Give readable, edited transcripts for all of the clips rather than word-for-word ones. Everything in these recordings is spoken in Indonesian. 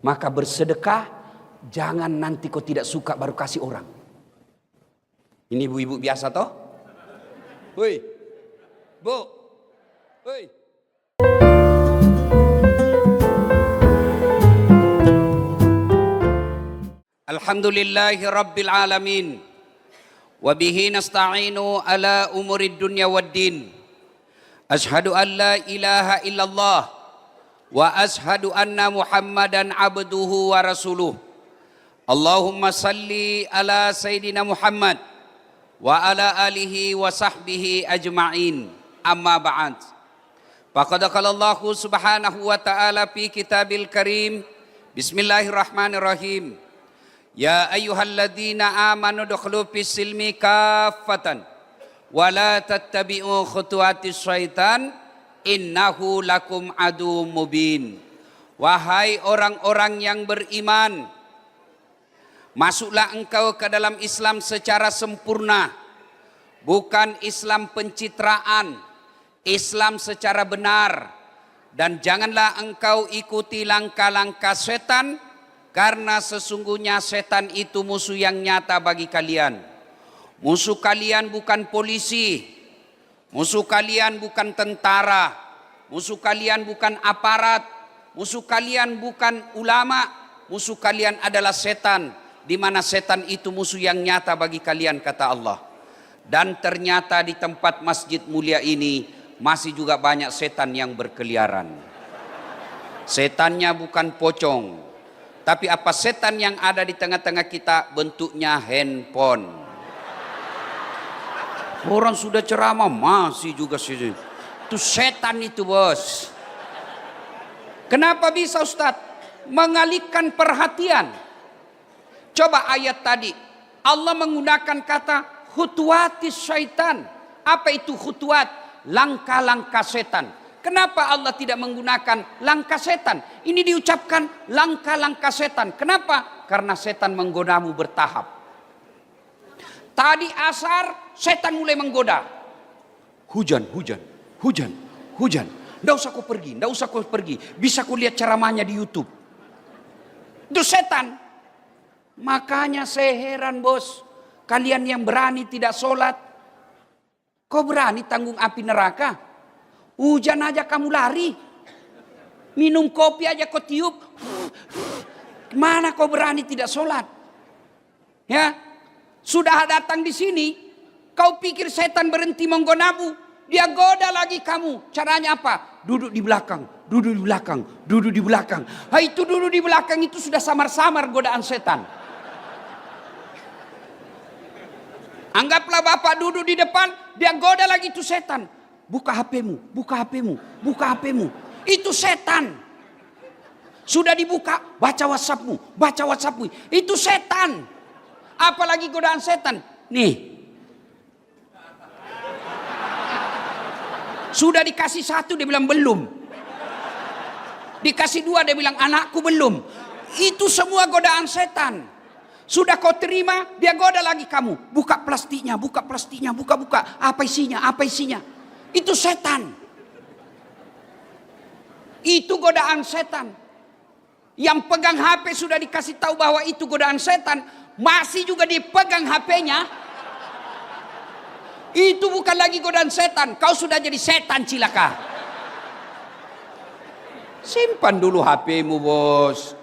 Maka bersedekah, jangan nanti kau tidak suka baru kasih orang. Ini ibu-ibu biasa toh? Woi, bu, woi. Alhamdulillahi rabbil alamin. Wabihi nasta'inu ala umurid dunya waddin. Ashhadu an la ilaha illallah. Wa ashhadu anna Muhammadan abduhu wa rasuluh. Allahumma salli ala Sayyidina Muhammad wa ala alihi wa sahbihi ajma'in. Amma ba'd. Faqad qala Allah subhanahu wa ta'ala fi kitabil karim. Bismillahirrahmanirrahim. Ya ayyuhalladzina amanu dukhulu fis silmi kaffatan wa la tattabi'u khutuwatis syaitan innahu lakum adu mubin. Wahai orang-orang yang beriman, masuklah engkau ke dalam Islam secara sempurna, bukan Islam pencitraan, Islam secara benar. Dan janganlah engkau ikuti langkah-langkah setan, karena sesungguhnya setan itu musuh yang nyata bagi kalian. Musuh kalian bukan polisi, musuh kalian bukan tentara, musuh kalian bukan aparat, musuh kalian bukan ulama, musuh kalian adalah setan, di mana setan itu musuh yang nyata bagi kalian, kata Allah. Dan ternyata di tempat masjid mulia ini masih juga banyak setan yang berkeliaran. Setannya bukan pocong, tapi apa setan yang ada di tengah-tengah kita bentuknya handphone. Orang sudah ceramah masih juga sih. Itu setan itu, bos. Kenapa bisa, Ustaz? Mengalihkan perhatian. Coba ayat tadi. Allah menggunakan kata khutuwatis syaitan. Apa itu khutuwat? Langkah-langkah setan. Kenapa Allah tidak menggunakan langkah setan? Ini diucapkan langkah-langkah setan. Kenapa? Karena setan menggodamu bertahap. Tadi asar setan mulai menggoda. Hujan. Nggak usah kau pergi. Bisa kau lihat ceramahnya di YouTube. Itu setan. Makanya saya heran, bos. Kalian yang berani tidak sholat. Kau berani tanggung api neraka? Hujan aja kamu lari. Minum kopi aja kau tiup. Mana kau berani tidak sholat? Ya, sudah datang di sini. Kau pikir setan berhenti menggodamu? Dia goda lagi kamu. Caranya apa? Duduk di belakang. Itu duduk di belakang itu sudah samar-samar godaan setan. Anggaplah bapak duduk di depan, dia goda lagi itu setan. Buka HP-mu. Itu setan. Sudah dibuka, baca WhatsApp-mu. Itu setan. Apalagi godaan setan. Nih. Sudah dikasih 1, dia bilang belum. Dikasih 2, dia bilang anakku belum. Itu semua godaan setan. Sudah kau terima, dia goda lagi kamu. Buka plastiknya. Buka. Apa isinya? Itu setan. Itu godaan setan. Yang pegang HP sudah dikasih tahu bahwa itu godaan setan, masih juga dipegang HP-nya. Itu bukan lagi godaan setan. Kau sudah jadi setan cilaka. Simpan dulu HP-mu, bos.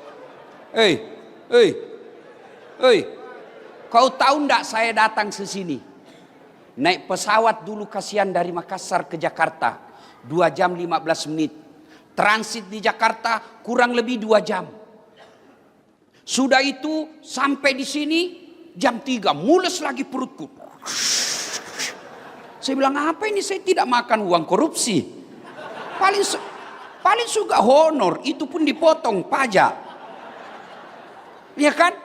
Kau tahu enggak saya datang ke sini? Naik pesawat dulu kasihan dari Makassar ke Jakarta. 2 jam 15 menit. Transit di Jakarta kurang lebih 2 jam. Sudah itu sampai di sini jam 3. Mules lagi perutku. Saya bilang apa ini, saya tidak makan uang korupsi. Paling suka honor, itu pun dipotong pajak. Ya kan?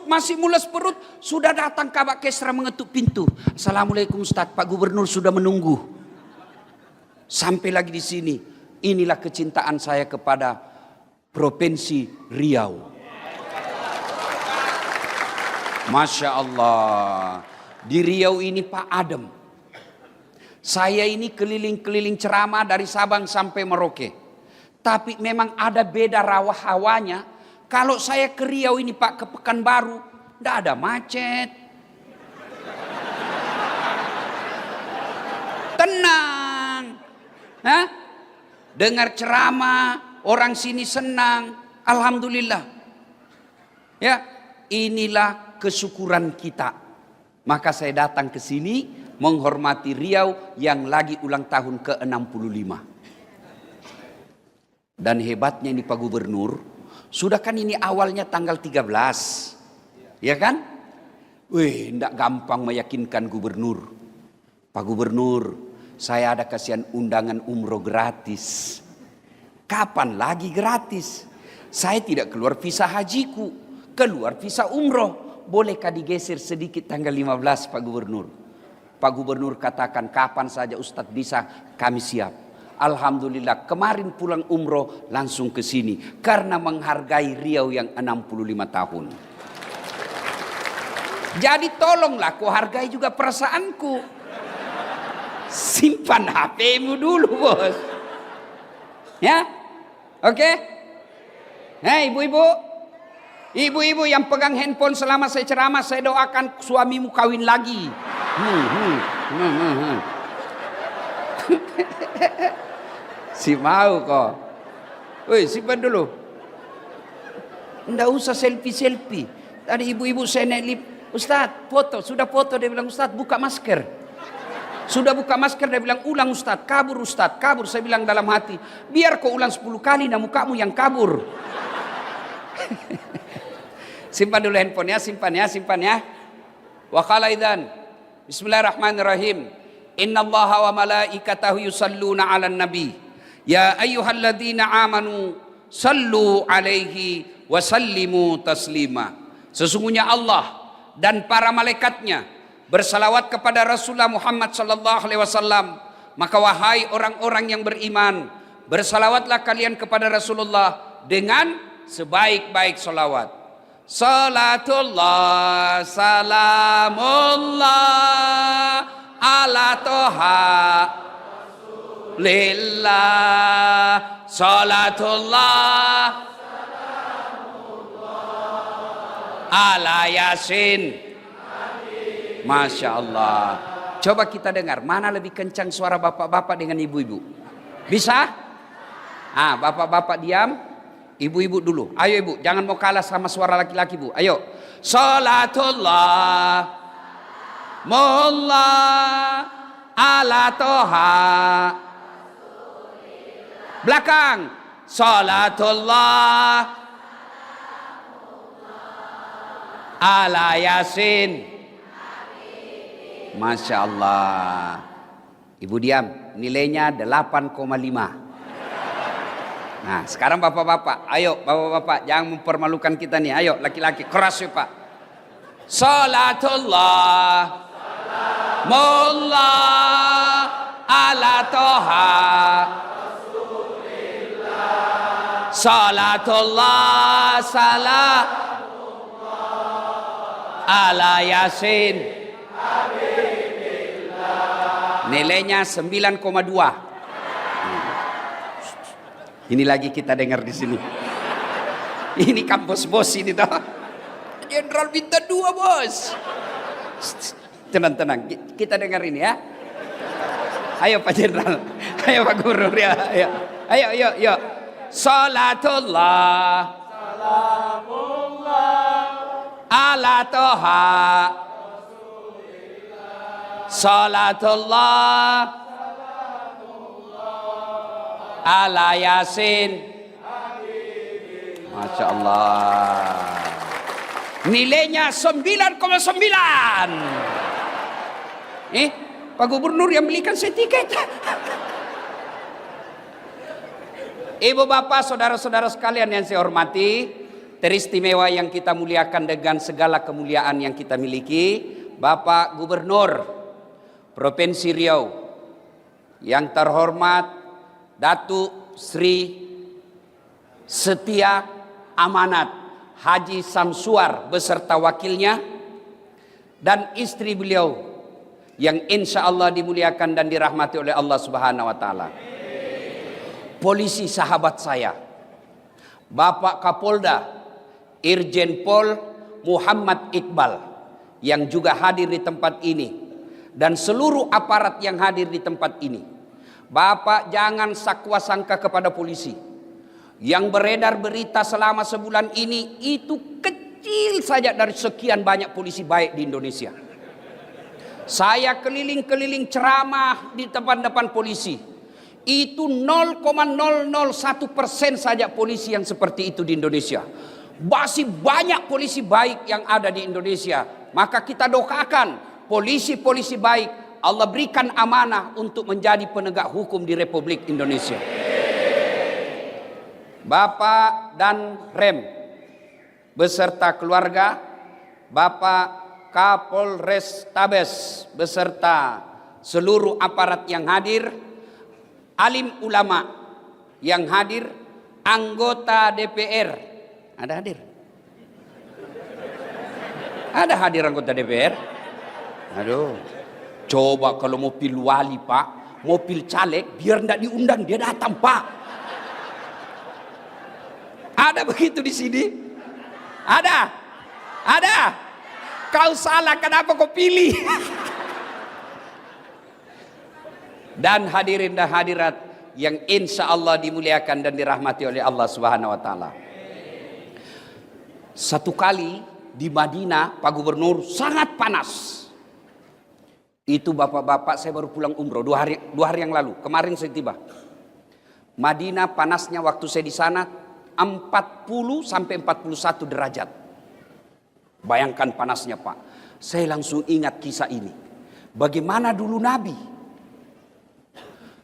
Masih mules perut. Sudah datang Kabak Kesra mengetuk pintu. Assalamualaikum Ustaz, Pak Gubernur sudah menunggu. Sampai lagi di sini. Inilah kecintaan saya kepada Provinsi Riau. Masya Allah. Di Riau ini Pak adem. Saya ini keliling-keliling ceramah dari Sabang sampai Merauke. Tapi memang ada beda hawanya. Kalau saya ke Riau ini Pak, ke Pekanbaru, tidak ada macet. Tenang. Hah? Dengar ceramah, orang sini senang. Alhamdulillah. Ya, inilah kesyukuran kita. Maka saya datang ke sini menghormati Riau yang lagi ulang tahun ke-65. Dan hebatnya ini Pak Gubernur, sudah kan ini awalnya tanggal 13. Ya kan? Wih, tidak gampang meyakinkan Gubernur. Pak Gubernur, saya ada kasihan undangan umroh gratis. Kapan lagi gratis? Saya tidak keluar visa hajiku, keluar visa umroh. Bolehkah digeser sedikit tanggal 15 Pak Gubernur? Pak Gubernur katakan kapan saja Ustadz bisa, kami siap. Alhamdulillah kemarin pulang umroh langsung ke sini. Karena menghargai Riau yang 65 tahun. Jadi tolonglah kau hargai juga perasaanku. Simpan HP-mu dulu bos. Ya, oke. Hei ibu-ibu. Ibu-ibu yang pegang handphone selama saya ceramah, saya doakan suamimu kawin lagi. Si mau kok. Woi, simpan dulu. Nggak usah selfie-selfie. Tadi ibu-ibu saya naik lift. Ustadz, foto. Sudah foto. Dia bilang, Ustadz, buka masker. Sudah buka masker. Dia bilang, ulang Ustadz. Kabur Ustadz, kabur. Saya bilang dalam hati, biar kau ulang 10 kali, nah mukamu yang kabur. Simpan dulu handphone ya, simpan ya. Wa qala idzan. Bismillahirrahmanirrahim. Innallaha wa malaikatahu yusalluna 'alan nabi. Ya ayyuhalladzina amanu sallu alaihi wa sallimu taslima. Sesungguhnya Allah dan para malaikatnya bersalawat kepada Rasulullah Muhammad sallallahu alaihi wasallam. Maka wahai orang-orang yang beriman, bersalawatlah kalian kepada Rasulullah dengan sebaik-baik salawat. Salatullah salamullah ala toha lillah. Salatullah ala yasin. Masya Allah. Coba kita dengar, mana lebih kencang suara bapak-bapak dengan ibu-ibu? Bisa? Bapak-bapak diam, ibu-ibu dulu. Ayo ibu, jangan mau kalah sama suara laki-laki bu. Ayo. Salatullah mullah ala toha. Belakang. Salatullah ala yasin. Masya Allah. Ibu diam. Nilainya 8,5. Nah sekarang bapak-bapak. Ayo bapak-bapak. Jangan mempermalukan kita nih. Ayo laki-laki. Keras ya pak. Salatullah mullah ala toha. Salatullah salam ala yasin. Nilainya 9,2. Ini lagi kita dengar di sini. Ini kampus bos ini toh. Jenderal minta 2 bos. Tenang. Kita dengar ini ya. Ayo Pak Jenderal. Ayo Pak Guru ya. Ayo. Salatullah salamullah ala toha. Salatullah ala yasin. Masya Allah. Nilainya 9,9. Pak Gubernur yang belikan saya tiket. Ibu bapak saudara-saudara sekalian yang saya hormati, teristimewa yang kita muliakan dengan segala kemuliaan yang kita miliki, Bapak Gubernur Provinsi Riau yang terhormat Datuk Sri Setia Amanat Haji Samsuar beserta wakilnya dan istri beliau yang insya Allah dimuliakan dan dirahmati oleh Allah Subhanahu wa Ta'ala. polisi sahabat saya, Bapak Kapolda Irjen Pol Muhammad Iqbal yang juga hadir di tempat ini, dan seluruh aparat yang hadir di tempat ini. Bapak jangan sakwa sangka kepada polisi. Yang beredar berita selama sebulan ini itu kecil saja dari sekian banyak polisi baik di Indonesia. Saya keliling-keliling ceramah di depan-depan polisi. Itu 0,001% saja polisi yang seperti itu di Indonesia. Masih banyak polisi baik yang ada di Indonesia. Maka kita doakan polisi-polisi baik Allah berikan amanah untuk menjadi penegak hukum di Republik Indonesia. Bapak dan Rem beserta keluarga, Bapak Kapolres Tabes beserta seluruh aparat yang hadir, alim ulama yang hadir, anggota DPR. Ada hadir? Ada hadir anggota DPR? Aduh, coba kalau mau pil wali Pak, mau pil caleg, biar tidak diundang dia datang Pak. Ada begitu di sini? Ada? Ada? Kau salah, kenapa kau pilih? Dan hadirin dan hadirat yang insya Allah dimuliakan dan dirahmati oleh Allah Subhanahu Wa Taala. Satu kali di Madinah, Pak Gubernur, sangat panas. Itu bapak-bapak, saya baru pulang umroh 2 hari yang lalu. Kemarin saya tiba. Madinah panasnya waktu saya di sana 40 sampai 41 derajat. Bayangkan panasnya Pak. Saya langsung ingat kisah ini. Bagaimana dulu Nabi.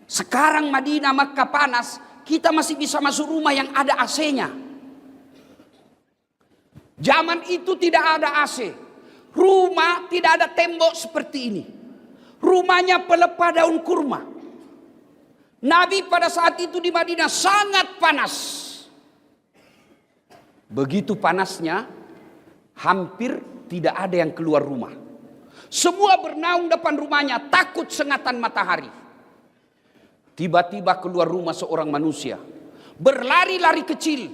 Sekarang Madinah, Makkah panas, kita masih bisa masuk rumah yang ada AC-nya. Zaman itu tidak ada AC. Rumah tidak ada tembok seperti ini. Rumahnya pelepah daun kurma. Nabi pada saat itu di Madinah sangat panas. Begitu panasnya, hampir tidak ada yang keluar rumah. Semua bernaung depan rumahnya, takut sengatan matahari. Tiba-tiba keluar rumah seorang manusia, berlari-lari kecil.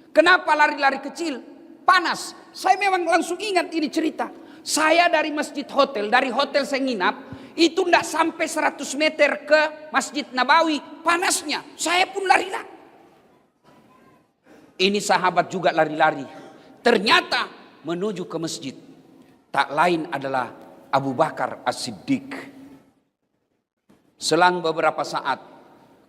Kenapa lari-lari kecil? Panas. Saya memang langsung ingat ini cerita. Saya dari masjid hotel, dari hotel saya nginap, itu tidak sampai 100 meter ke Masjid Nabawi. Panasnya, saya pun lari-lari. Ini sahabat juga lari-lari. Ternyata menuju ke masjid. Tak lain adalah Abu Bakar As-Siddiq. Selang beberapa saat,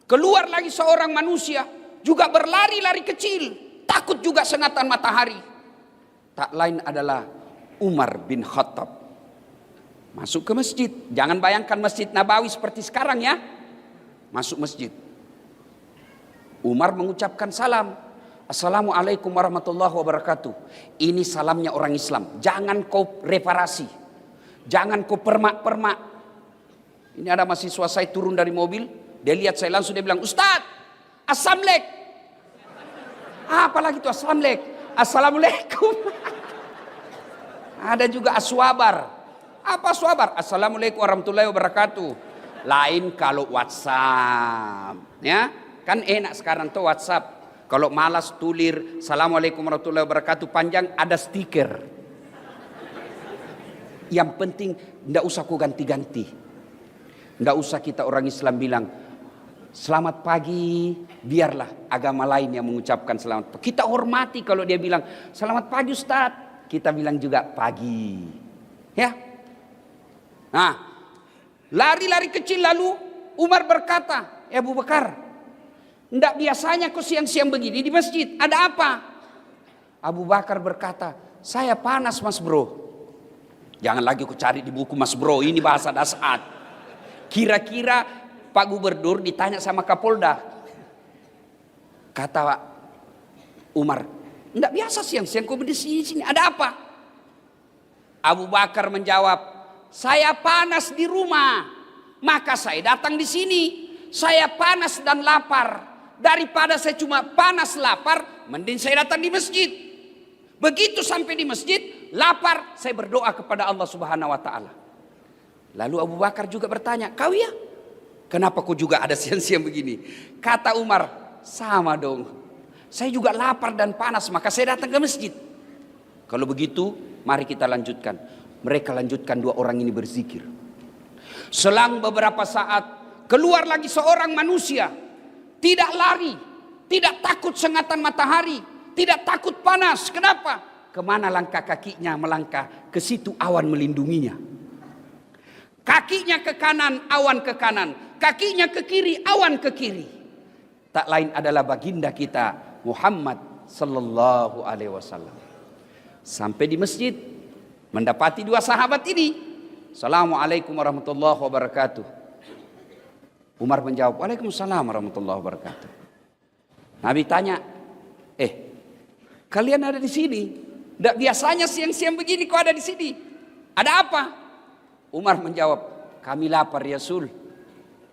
keluar lagi seorang manusia, juga berlari-lari kecil, takut juga sengatan matahari. Tak lain adalah Umar bin Khattab. Masuk ke masjid. Jangan bayangkan Masjid Nabawi seperti sekarang ya. Masuk masjid. Umar mengucapkan salam. Assalamualaikum warahmatullahi wabarakatuh. Ini salamnya orang Islam. Jangan kau reparasi. Jangan kau permak-permak. Ini ada mahasiswa saya turun dari mobil. Dia lihat saya langsung, dia bilang, Ustaz, Assalamualaikum. Apalagi itu Assalamualaikum. Assalamualaikum. Ada juga aswabar. Apa aswabar? Assalamualaikum warahmatullahi wabarakatuh. Lain kalau WhatsApp. Ya, kan enak sekarang tuh WhatsApp. Kalau malas tulir Assalamualaikum warahmatullahi wabarakatuh panjang, ada stiker. Yang penting tidak usah ku ganti-ganti. Tidak usah kita orang Islam bilang selamat pagi, biarlah agama lain yang mengucapkan selamat pagi. Kita hormati kalau dia bilang selamat pagi Ustaz, kita bilang juga pagi. Ya. Nah, lari-lari kecil lalu Umar berkata, ya Abu Bakar, tidak biasanya kau siang-siang begini di masjid. Ada apa? Abu Bakar berkata, saya panas mas bro. Jangan lagi ku cari di buku mas bro. Ini bahasa dasar. Kira-kira Pak Gubernur ditanya sama Kapolda. Kata Umar, tidak biasa siang-siang kau berdiri sini. Ada apa? Abu Bakar menjawab, saya panas di rumah. Maka saya datang di sini. Saya panas dan lapar. Daripada saya cuma panas lapar, mending saya datang di masjid. Begitu sampai di masjid, lapar, saya berdoa kepada Allah Subhanahu wa taala. Lalu Abu Bakar juga bertanya, "Kau ya?" Kenapa kau juga ada siang-siang begini? Kata Umar, sama dong. Saya juga lapar dan panas, maka saya datang ke masjid. Kalau begitu, mari kita lanjutkan. Mereka lanjutkan, dua orang ini berzikir. Selang beberapa saat, keluar lagi seorang manusia. Tidak lari, tidak takut sengatan matahari, tidak takut panas. Kenapa? Kemana langkah kakinya melangkah? Ke situ awan melindunginya. Kakinya ke kanan, awan ke kanan. Kakinya ke kiri, awan ke kiri. Tak lain adalah baginda kita Muhammad sallallahu alaihi wasallam. Sampai di masjid, mendapati dua sahabat ini. Assalamualaikum warahmatullahi wabarakatuh. Umar menjawab, Waalaikumsalam warahmatullahi wabarakatuh. Nabi tanya, kalian ada di sini? Tidak biasanya siang-siang begini kau ada di sini. Ada apa? Umar menjawab, kami lapar ya Rasul.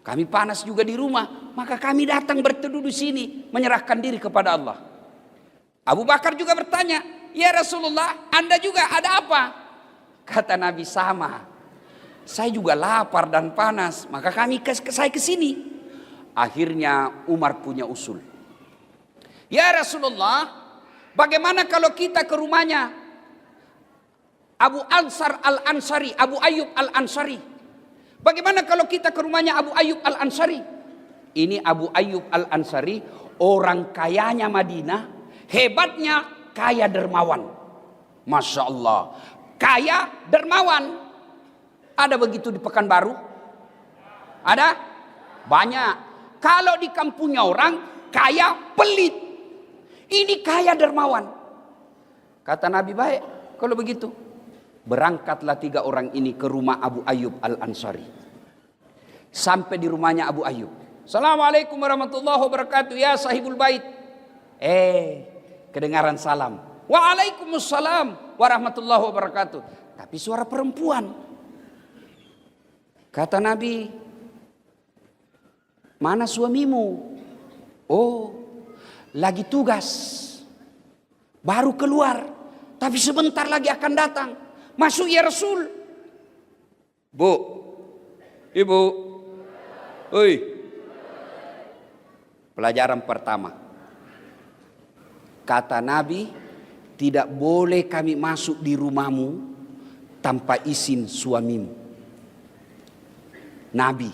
Kami panas juga di rumah, maka kami datang berteduh di sini, menyerahkan diri kepada Allah. Abu Bakar juga bertanya, ya Rasulullah, Anda juga ada apa? Kata Nabi, sama. Saya juga lapar dan panas, maka saya ke sini. Akhirnya Umar punya usul. Ya Rasulullah, bagaimana kalau kita ke rumahnya Abu Ansar Al-Ansari, Abu Ayyub Al-Ansari? Bagaimana kalau kita ke rumahnya Abu Ayyub Al-Ansari? Ini Abu Ayyub Al-Ansari, orang kayanya Madinah, hebatnya kaya dermawan. Masya Allah, kaya dermawan. Ada begitu di Pekanbaru? Ada? Banyak. Kalau di kampungnya orang kaya pelit. Ini kaya dermawan. Kata Nabi, baik kalau begitu. Berangkatlah tiga orang ini ke rumah Abu Ayyub Al-Ansari. Sampai di rumahnya Abu Ayyub. Assalamualaikum warahmatullahi wabarakatuh. Ya sahibul bait. Kedengaran salam. Waalaikumsalam warahmatullahi wabarakatuh. Tapi suara perempuan. Kata Nabi, mana suamimu? Oh, lagi tugas. Baru keluar. Tapi sebentar lagi akan datang. Masuk ya Rasul. Bu, ibu. Oi. Pelajaran pertama. Kata Nabi, tidak boleh kami masuk di rumahmu tanpa izin suamimu. Nabi.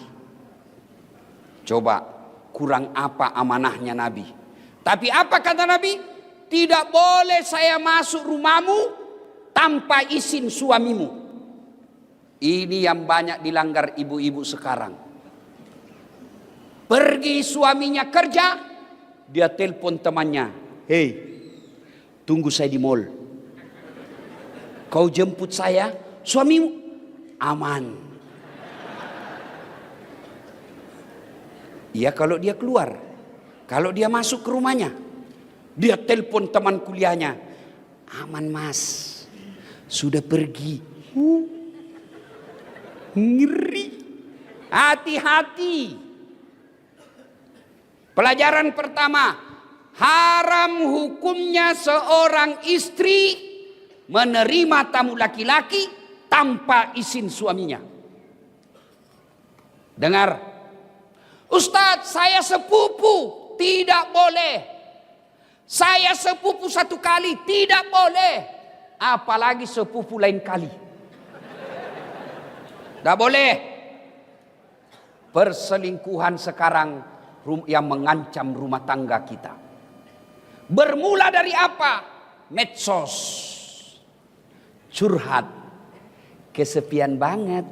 Coba kurang apa amanahnya Nabi. Tapi apa kata Nabi? Tidak boleh saya masuk rumahmu tanpa izin suamimu. Ini yang banyak dilanggar ibu-ibu sekarang. Pergi suaminya kerja, dia telepon temannya. Hei, tunggu saya di mall. Kau jemput saya, suamimu aman. Iya kalau dia keluar. Kalau dia masuk ke rumahnya, dia telepon teman kuliahnya. Aman mas. Sudah pergi. Ngeri. Hati-hati. Pelajaran pertama. Haram hukumnya seorang istri menerima tamu laki-laki tanpa izin suaminya. Dengar. Ustadz, saya sepupu. Tidak boleh. Saya sepupu satu kali. Tidak boleh. Apalagi sepupu lain kali. Tidak boleh. Perselingkuhan sekarang yang mengancam rumah tangga kita. Bermula dari apa? Medsos. Curhat. Kesepian banget.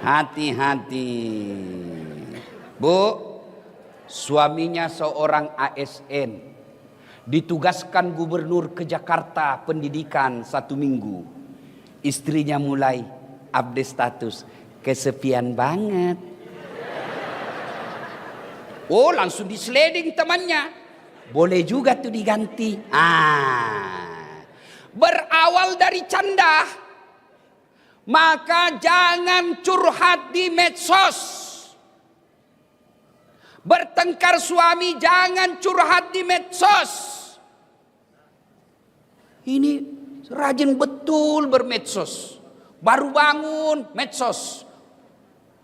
Hati-hati. Bu, suaminya seorang ASN, ditugaskan gubernur ke Jakarta pendidikan 1 minggu. Istrinya mulai update status, kesepian banget. Oh, langsung disleding temannya. Boleh juga tuh diganti. Berawal dari canda. Maka jangan curhat di medsos. Bertengkar suami jangan curhat di medsos. Ini rajin betul bermedsos. Baru bangun, medsos.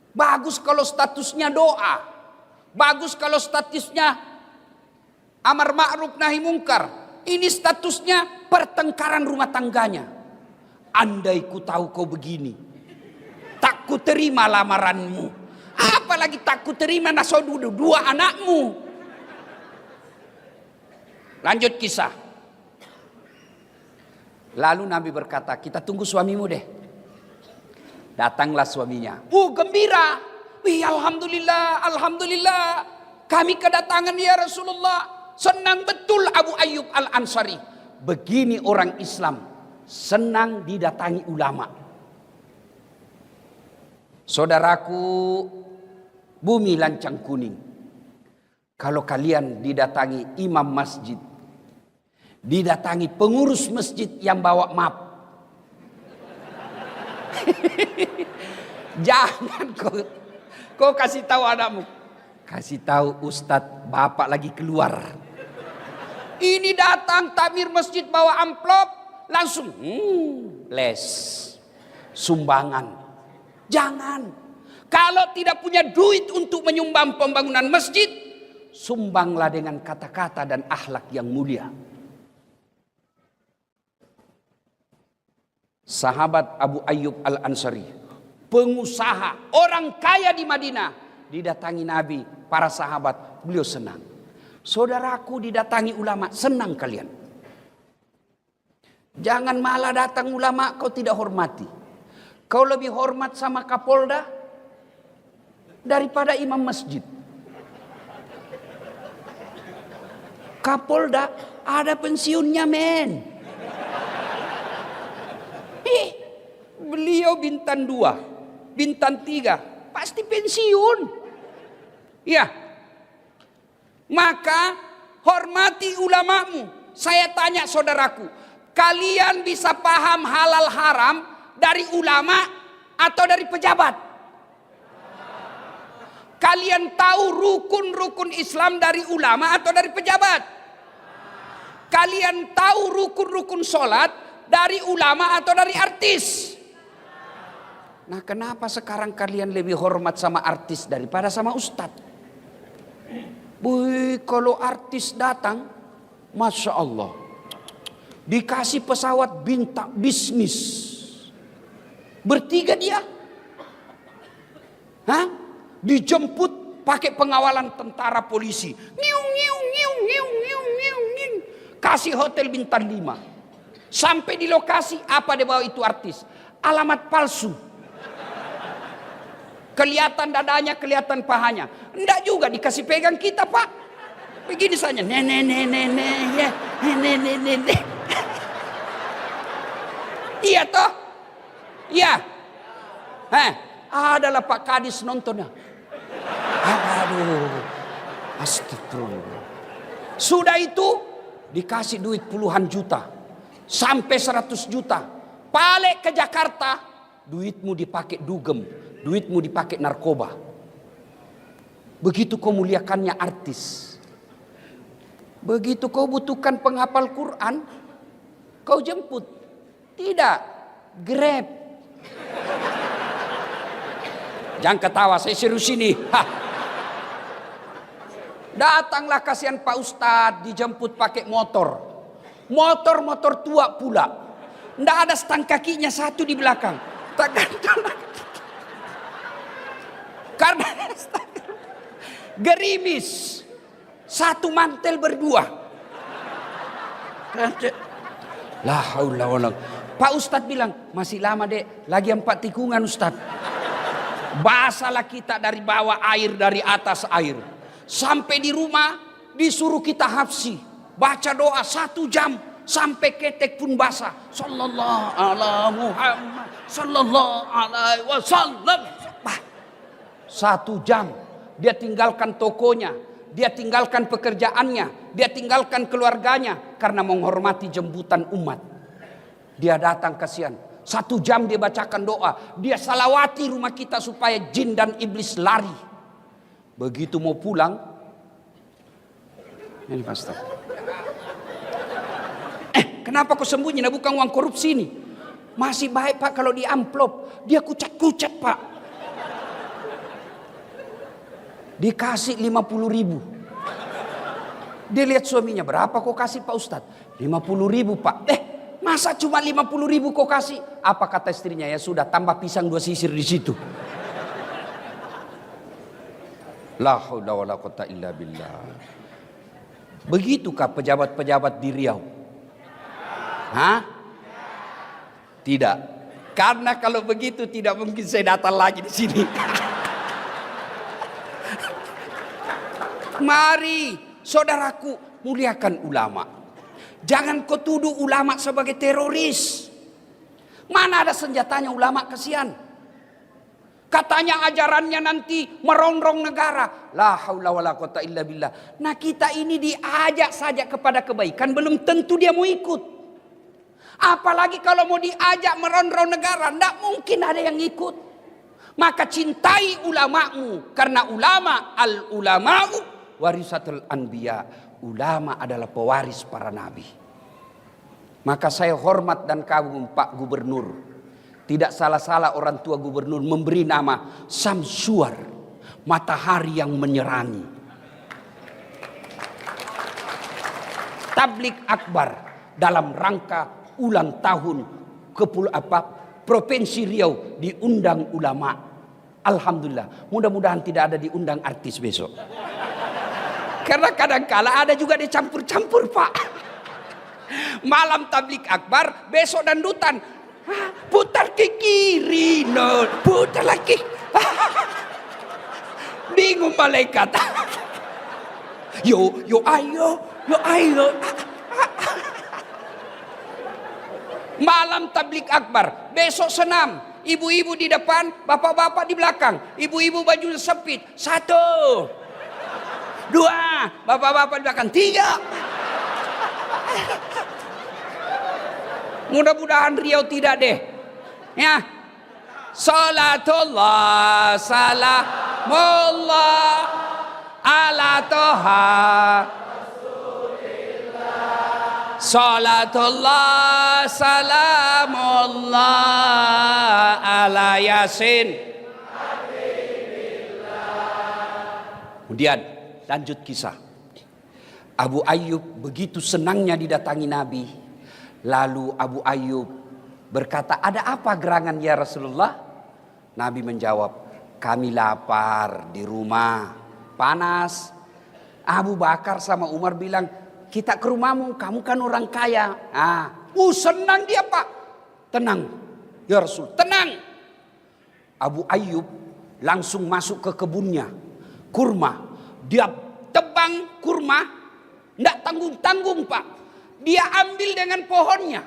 Bagus kalau statusnya doa. Bagus kalau statusnya amar ma'ruf nahi mungkar. Ini statusnya pertengkaran rumah tangganya. Andai ku tahu kau begini, tak ku terima lamaranmu. Apalagi tak ku terima nasodu dua anakmu. Lanjut kisah. Lalu Nabi berkata, kita tunggu suamimu deh. Datanglah suaminya. Gembira. Wih, alhamdulillah, alhamdulillah. Kami kedatangan ya Rasulullah. Senang betul Abu Ayyub Al-Ansari. Begini orang Islam. Senang didatangi ulama. Saudaraku, bumi lancang kuning. Kalau kalian didatangi imam masjid, didatangi pengurus masjid yang bawa map, jangan kau kasih tahu anakmu, kasih tahu Ustadz bapak lagi keluar. Ini datang takmir masjid bawa amplop, langsung les sumbangan. Jangan. Kalau tidak punya duit untuk menyumbang pembangunan masjid, sumbanglah dengan kata-kata dan akhlak yang mulia. Sahabat Abu Ayyub Al-Ansari, pengusaha, orang kaya di Madinah, didatangi Nabi, para sahabat, beliau senang. Saudaraku didatangi ulama, senang kalian. Jangan malah datang ulama kau tidak hormati. Kau lebih hormat sama Kapolda daripada imam masjid. Kapolda ada pensiunnya, men. Beliau bintang 2, bintang 3, pasti pensiun. Ya. Maka hormati ulamamu. Saya tanya saudaraku, kalian bisa paham halal haram dari ulama atau dari pejabat? Kalian tahu rukun-rukun Islam dari ulama atau dari pejabat? Kalian tahu rukun-rukun sholat dari ulama atau dari artis? Nah, kenapa sekarang kalian lebih hormat sama artis daripada sama ustadz? Kalau artis datang, Masya Allah, dikasih pesawat bintang bisnis, bertiga dia, dijemput pakai pengawalan tentara polisi, kasih hotel bintang 5, sampai di lokasi apa dia bawa itu artis, alamat palsu, kelihatan dadanya, kelihatan pahanya, enggak juga dikasih pegang kita pak, begini saja, iya toh, iya, adalah Pak Kadis nontonnya, aduh, astagfirullah, sudah itu dikasih duit puluhan juta, sampai 100 juta, balik ke Jakarta, duitmu dipakai dugem, duitmu dipakai narkoba. Begitu kau muliakannya artis. Begitu kau butuhkan penghafal Quran, kau jemput. Tidak, Grab. Jangan ketawa, saya serius ini. Datanglah kasihan Pak Ustadz, dijemput pakai motor. Motor tua pula. Nggak ada stang kakinya, satu di belakang. Tak gantung. Karena gerimis, satu mantel berdua. La haula wala. Pak Ustadz bilang, masih lama dek, lagi 4 tikungan Ustadz. Basalah kita dari bawah air, dari atas air. Sampai di rumah disuruh kita hafsi, baca doa 1 jam sampai ketek pun basah. Sallallahu ala Muhammad, sallallahu alaihi wasallam. 1 jam dia tinggalkan tokonya, dia tinggalkan pekerjaannya, dia tinggalkan keluarganya karena menghormati jemputan umat. Dia datang kasihan, 1 jam dia bacakan doa, dia salawati rumah kita supaya jin dan iblis lari. Begitu mau pulang, ini pastor, kenapa kau sembunyi? Nah, bukan uang korupsi ini. Masih baik Pak kalau di amplop. Dia kucat-kucat Pak. Dikasih 50.000. Dia lihat suaminya, berapa kau kasih Pak Ustadz? 50.000 Pak. Masa cuma 50.000 kau kasih? Apa kata istrinya? Ya sudah, tambah pisang 2 sisir di situ. La haula wala quwata illa billah. Begitukah pejabat-pejabat di Riau? Hah? Tidak. Karena kalau begitu tidak mungkin saya datang lagi di sini. Mari saudaraku muliakan ulama. Jangan kau tuduh ulama sebagai teroris. Mana ada senjatanya ulama, kasihan. Katanya ajarannya nanti merongrong negara. La haula wala quwata illa billah. Nah kita ini diajak saja kepada kebaikan, belum tentu dia mau ikut. Apalagi kalau mau diajak merongrong negara, tidak mungkin ada yang ikut. Maka cintai ulamamu, karena ulama al-ulama'u warisatul anbiya. Ulama adalah pewaris para nabi. Maka saya hormat dan kagum Pak Gubernur. Tidak salah-salah orang tua gubernur memberi nama Samsuar, matahari yang menyerangi. Tablik akbar dalam rangka ulang tahun Provinsi Riau diundang ulama. Alhamdulillah. Mudah-mudahan tidak ada diundang artis besok. Karena kadang-kala ada juga dicampur-campur Pak. Malam tablik akbar, besok dandutan. Putar ke kiri, no, putar lagi. Bingung malaikat. Yo ayo. Malam tablik akbar, besok senam. Ibu-ibu di depan, bapak-bapak di belakang. Ibu-ibu baju sempit. 1, 2, bapak-bapak di belakang. 3. Mudah-mudahan Riau tidak deh. Ya. Salatullah salamullah ala toha. Salatullah salamullah ala Yasin. Kemudian lanjut kisah. Abu Ayyub begitu senangnya didatangi Nabi. Lalu Abu Ayyub berkata, ada apa gerangan ya Rasulullah? Nabi menjawab, kami lapar di rumah, panas. Abu Bakar sama Umar bilang, kita ke rumahmu, kamu kan orang kaya. Senang dia Pak. Tenang ya Rasul, tenang. Abu Ayyub langsung masuk ke kebunnya, kurma. Dia tebang kurma, tidak tanggung-tanggung Pak. Dia ambil dengan pohonnya.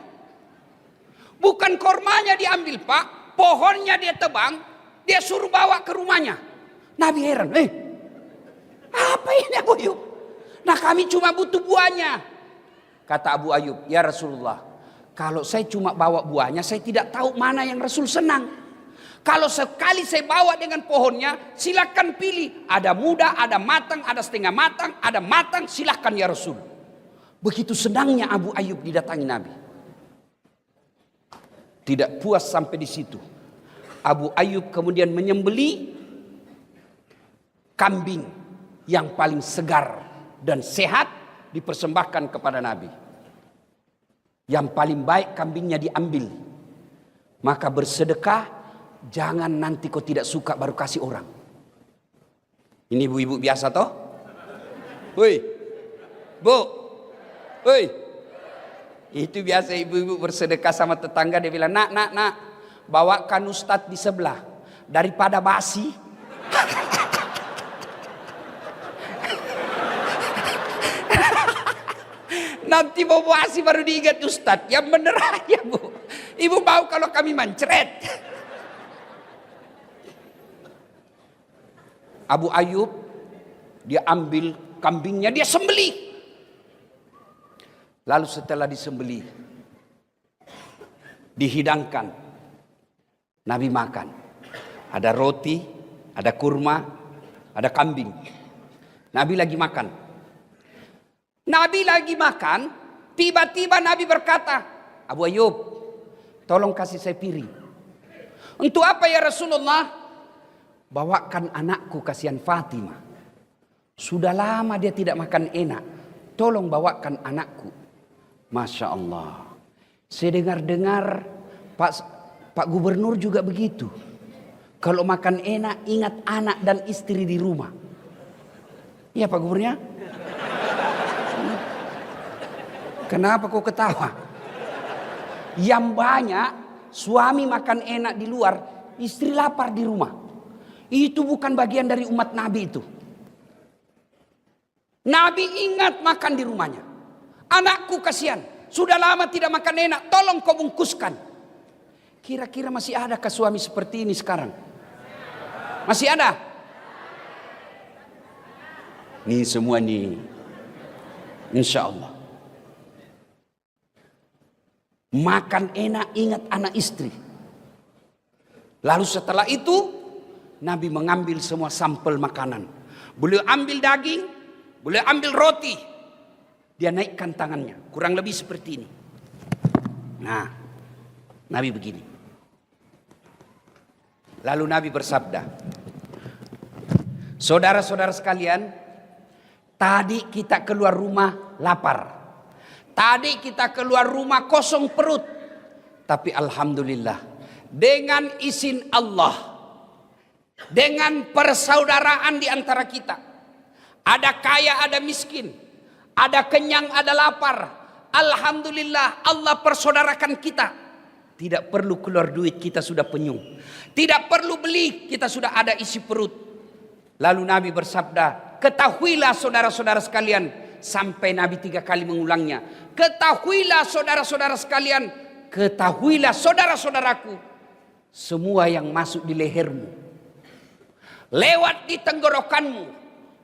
Bukan kormanya diambil Pak. Pohonnya dia tebang. Dia suruh bawa ke rumahnya. Nabi heran. Apa ini Abu Ayyub? Nah kami cuma butuh buahnya. Kata Abu Ayyub, ya Rasulullah. Kalau saya cuma bawa buahnya, saya tidak tahu mana yang Rasul senang. Kalau sekali saya bawa dengan pohonnya, silakan pilih. Ada muda, ada matang, ada setengah matang, ada matang, silakan ya Rasul. Begitu senangnya Abu Ayyub didatangi Nabi. Tidak puas sampai di situ. Abu Ayyub kemudian menyembeli kambing yang paling segar dan sehat dipersembahkan kepada Nabi. Yang paling baik kambingnya diambil. Maka bersedekah, jangan nanti kau tidak suka baru kasih orang. Ini ibu-ibu biasa toh? Woi, Bu. Woi, itu biasa ibu-ibu bersedekah sama tetangga. Dia bilang, nak, bawakan ustadz di sebelah. Daripada basi. Nanti mau basi baru diingat ustadz. Yang bener aja Bu. Ibu mau kalau kami mancret. Abu Ayyub, dia ambil kambingnya, dia sembelih. Lalu setelah disembelih, dihidangkan, Nabi makan. Ada roti, ada kurma, ada kambing. Nabi lagi makan. Nabi lagi makan, tiba-tiba Nabi berkata, Abu Ayyub, Tolong kasih saya piring. Untuk apa ya Rasulullah? Bawakan anakku, kasihan Fatimah. Sudah lama dia tidak makan enak. Tolong bawakan anakku. Masya Allah. Saya dengar-dengar Pak Gubernur juga begitu. Kalau makan enak ingat anak dan istri di rumah. Iya Pak Gubernurnya? Kenapa kau ketawa? Yang banyak suami makan enak di luar, istri lapar di rumah. Itu bukan bagian dari umat Nabi itu. Nabi ingat makan di rumahnya. Anakku kasihan, sudah lama tidak makan enak, tolong kau bungkuskan. Kira-kira masih adakah suami seperti ini sekarang? Masih ada? Nih semua nih. Insya Allah. Makan enak ingat anak istri. Lalu setelah itu Nabi mengambil semua sampel makanan. Beliau ambil daging, beliau ambil roti. Dia naikkan tangannya, kurang lebih seperti ini. Nah, Nabi begini. Lalu Nabi bersabda, saudara-saudara sekalian, tadi kita keluar rumah lapar. Tadi kita keluar rumah kosong perut. Tapi alhamdulillah, dengan izin Allah, dengan persaudaraan di antara kita, ada kaya, ada miskin, ada kenyang, ada lapar. Alhamdulillah Allah persaudarakan kita. Tidak perlu keluar duit, kita sudah penyung. Tidak perlu beli, kita sudah ada isi perut. Lalu Nabi bersabda, ketahuilah saudara-saudara sekalian. Sampai Nabi 3 kali mengulangnya. Ketahuilah saudara-saudara sekalian. Ketahuilah saudara-saudaraku. Semua yang masuk di lehermu, lewat di tenggorokanmu,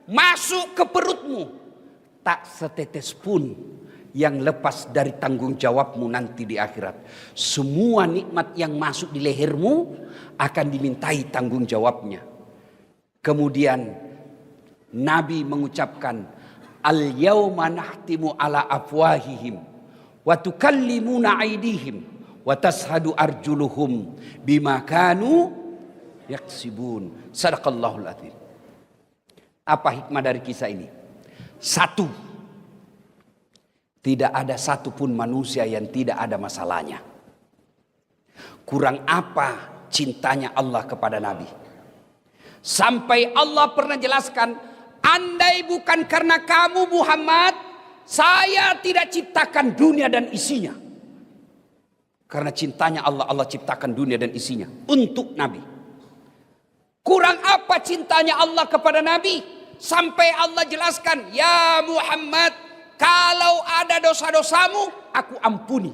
masuk ke perutmu, tak setetes pun yang lepas dari tanggung jawabmu nanti di akhirat. Semua nikmat yang masuk di lehermu akan dimintai tanggung jawabnya. Kemudian Nabi mengucapkan, al-yawma nahtimu ala afwahihim wa tukallimuna aydihim wa tashhadu arjuluhum bima kanu yaksibun. Sadaqallahul adzim. Apa hikmah dari kisah ini? Satu, tidak ada satupun manusia yang tidak ada masalahnya. Kurang apa cintanya Allah kepada Nabi? Sampai Allah pernah jelaskan, andai bukan karena kamu Muhammad, saya tidak ciptakan dunia dan isinya. Karena cintanya Allah, Allah ciptakan dunia dan isinya untuk Nabi. Kurang apa cintanya Allah kepada Nabi? Sampai Allah jelaskan, ya Muhammad, kalau ada dosa-dosamu, aku ampuni.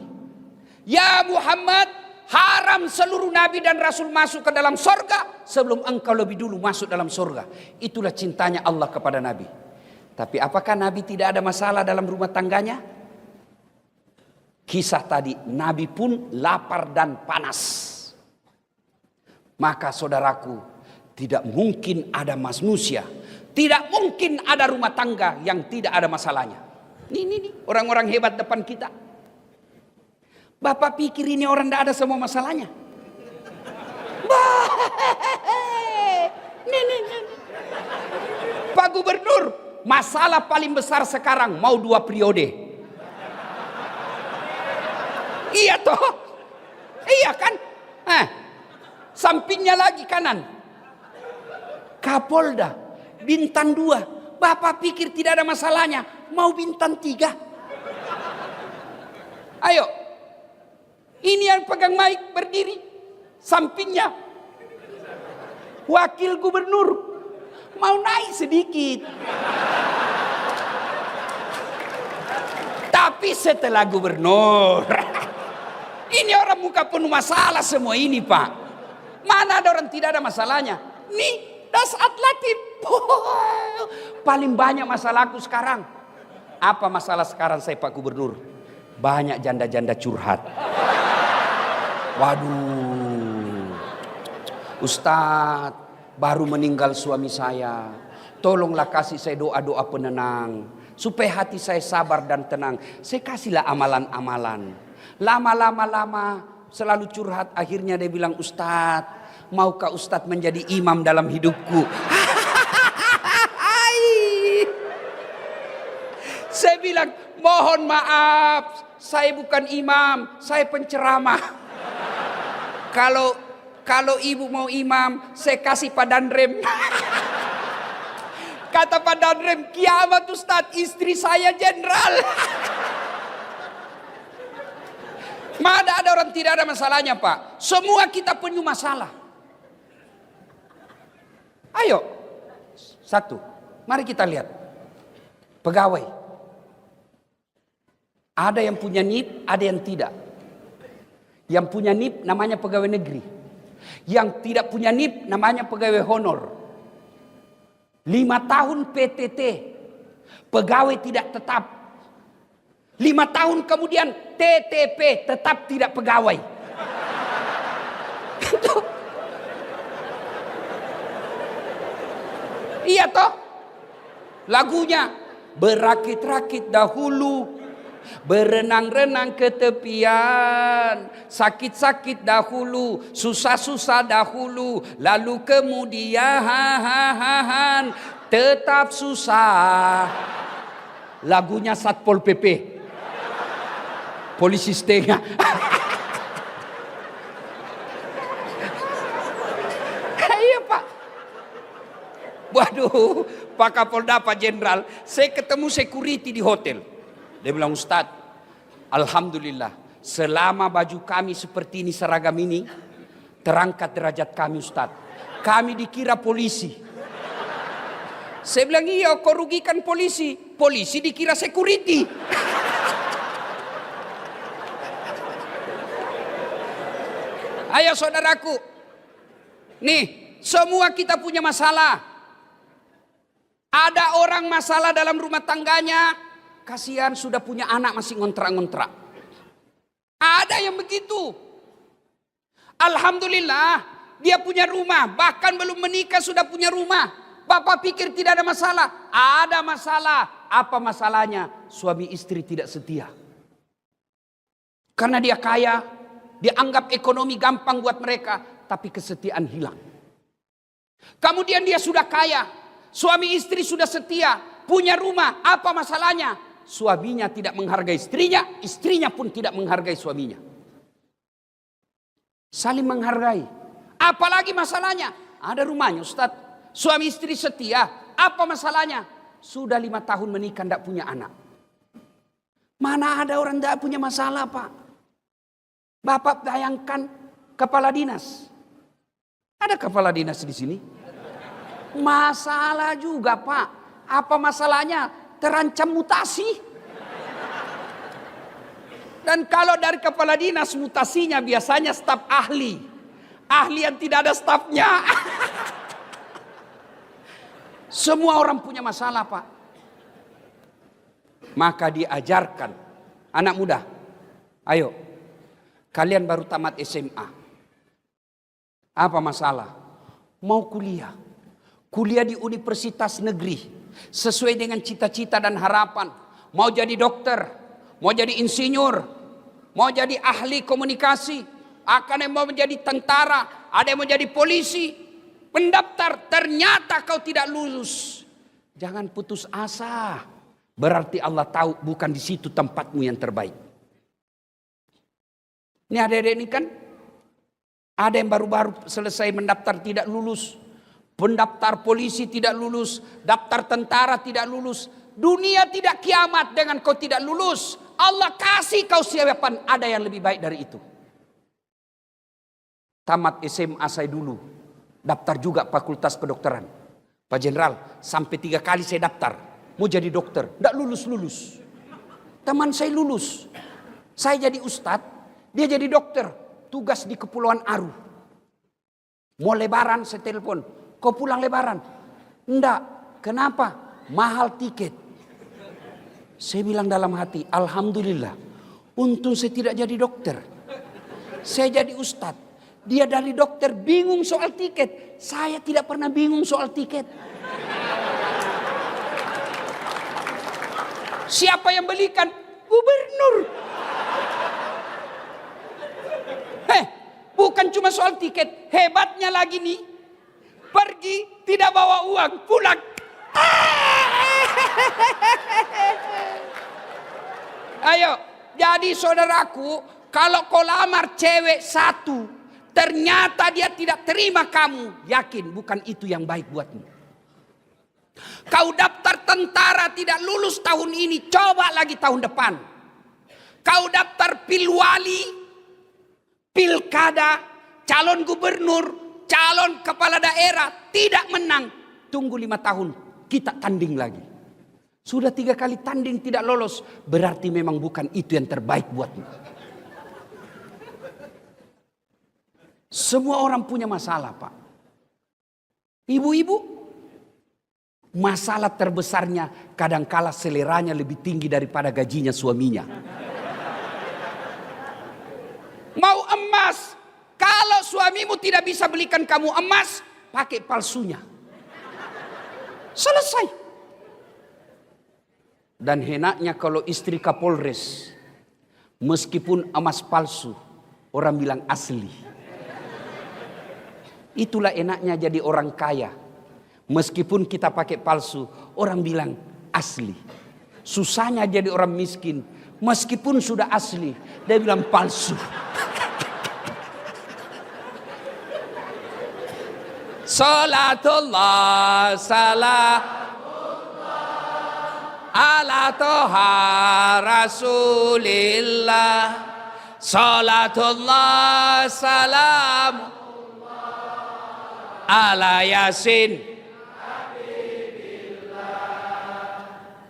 Ya Muhammad, haram seluruh Nabi dan Rasul masuk ke dalam sorga sebelum engkau lebih dulu masuk dalam sorga. Itulah cintanya Allah kepada Nabi. Tapi apakah Nabi tidak ada masalah dalam rumah tangganya? Kisah tadi, Nabi pun lapar dan panas. Maka saudaraku, tidak mungkin ada manusia, tidak mungkin ada rumah tangga yang tidak ada masalahnya. Nih, orang-orang hebat depan kita. Bapak pikir ini orang tidak ada semua masalahnya? Pak Gubernur, masalah paling besar sekarang mau 2 periode. Iya toh? Iya kan? Sampingnya lagi kanan, Kapolda, bintang 2. Bapak pikir tidak ada masalahnya, mau bintang 3. Ayo. Ini yang pegang mic berdiri, sampingnya wakil gubernur, mau naik sedikit. Tapi setelah gubernur, ini orang muka penuh masalah semua ini Pak. Mana ada orang tidak ada masalahnya? Nih, Dasat Latif. Paling banyak masalahku sekarang. Apa masalah sekarang saya Pak Gubernur? Banyak janda-janda curhat. Waduh, Ustadz, baru meninggal suami saya. Tolonglah kasih saya doa-doa penenang, supaya hati saya sabar dan tenang. Saya kasihlah amalan-amalan. Lama-lama selalu curhat. Akhirnya dia bilang, Ustadz, maukah Ustadz menjadi imam dalam hidupku? Saya bilang, mohon maaf, saya bukan imam, saya penceramah. Kalau ibu mau imam, saya kasih Pak Danrem. Kata Pak Danrem, kiamat Ustadz, istri saya jenderal. Mana ada orang tidak ada masalahnya, Pak? Semua kita punya masalah. Ayo, satu, mari kita lihat. Pegawai. Ada yang punya NIP, ada yang tidak. Yang punya NIP namanya pegawai negeri. Yang tidak punya NIP namanya pegawai honor. 5 tahun PTT, pegawai tidak tetap. 5 tahun kemudian TTP, tetap tidak pegawai. Iya toh? Lagunya, berakit-rakit dahulu, berenang-renang ke tepian, sakit-sakit dahulu, susah-susah dahulu, lalu kemudian tetap susah. Lagunya Satpol PP, polisi setengah. Iya Pak. Waduh, Pak Kapolda, Pak Jenderal, saya ketemu security di hotel. Dia bilang, Ustadz, alhamdulillah, selama baju kami seperti ini, seragam ini, terangkat derajat kami Ustadz. Kami dikira polisi. Saya bilang, iya, kau rugikan polisi. Polisi dikira security. Ayo saudaraku, nih, semua kita punya masalah. Ada orang masalah dalam rumah tangganya, kasihan sudah punya anak masih ngontrak-ngontrak. Ada yang begitu. Alhamdulillah dia punya rumah, bahkan belum menikah sudah punya rumah. Bapak pikir tidak ada masalah? Ada masalah. Apa masalahnya? Suami istri tidak setia. Karena dia kaya, dia anggap ekonomi gampang buat mereka, tapi kesetiaan hilang. Kemudian dia sudah kaya, suami istri sudah setia, punya rumah, apa masalahnya? Suaminya tidak menghargai istrinya, istrinya pun tidak menghargai suaminya. Saling menghargai. Apalagi masalahnya? Ada rumahnya Ustadz, suami istri setia, apa masalahnya? Sudah 5 tahun menikah tidak punya anak. Mana ada orang tidak punya masalah Pak? Bapak bayangkan kepala dinas. Ada kepala dinas di sini? Masalah juga Pak. Apa masalahnya? Terancam mutasi. Dan kalau dari kepala dinas mutasinya biasanya staf ahli. Ahli yang tidak ada stafnya. Semua orang punya masalah Pak. Maka diajarkan. Anak muda, ayo. Kalian baru tamat SMA. Apa masalah? Mau kuliah. Kuliah di universitas negeri. Sesuai dengan cita-cita dan harapan. Mau jadi dokter. Mau jadi insinyur. Mau jadi ahli komunikasi. Akan yang mau menjadi tentara. Ada yang mau jadi polisi. Pendaftar. Ternyata kau tidak lulus. Jangan putus asa. Berarti Allah tahu bukan di situ tempatmu yang terbaik. Ini adik-adik ini kan. Ada yang baru-baru selesai mendaftar tidak lulus. Pendaftar polisi tidak lulus. Daftar tentara tidak lulus. Dunia tidak kiamat dengan kau tidak lulus. Allah kasih kau siapan, ada yang lebih baik dari itu. Tamat SMA saya dulu. Daftar juga fakultas kedokteran. Pak Jenderal, sampai 3 kali saya daftar. Mau jadi dokter. Tidak lulus-lulus. Teman saya lulus. Saya jadi ustadz. Dia jadi dokter. Tugas di Kepulauan Aru. Mau lebaran saya telepon. Kau pulang lebaran? Enggak. Kenapa? Mahal tiket. Saya bilang dalam hati, alhamdulillah. Untung saya tidak jadi dokter. Saya jadi ustadz. Dia dari dokter bingung soal tiket. Saya tidak pernah bingung soal tiket. Siapa yang belikan? Gubernur. bukan cuma soal tiket. Hebatnya lagi nih, pergi tidak bawa uang, pulang. Ayo, jadi saudaraku, kalau kau lamar cewek satu, ternyata dia tidak terima kamu, yakin bukan itu yang baik buatmu. Kau daftar tentara tidak lulus tahun ini, coba lagi tahun depan. Kau daftar pilwali, pilkada, calon gubernur, calon kepala daerah, tidak menang. Tunggu 5 tahun, kita tanding lagi. Sudah 3 kali tanding tidak lolos, berarti memang bukan itu yang terbaik buatmu. Semua orang punya masalah, Pak. Ibu-ibu, masalah terbesarnya kadangkala seleranya lebih tinggi daripada gajinya suaminya. Mau emas, kalau suamimu tidak bisa belikan kamu emas, pakai palsunya. Selesai. Dan henaknya kalau istri Kapolres, meskipun emas palsu, orang bilang asli. Itulah enaknya jadi orang kaya. Meskipun kita pakai palsu, orang bilang asli. Susahnya jadi orang miskin, meskipun sudah asli, dia bilang palsu. Salatullah salam ala toha rasulillah. Salatullah salam ala yasin.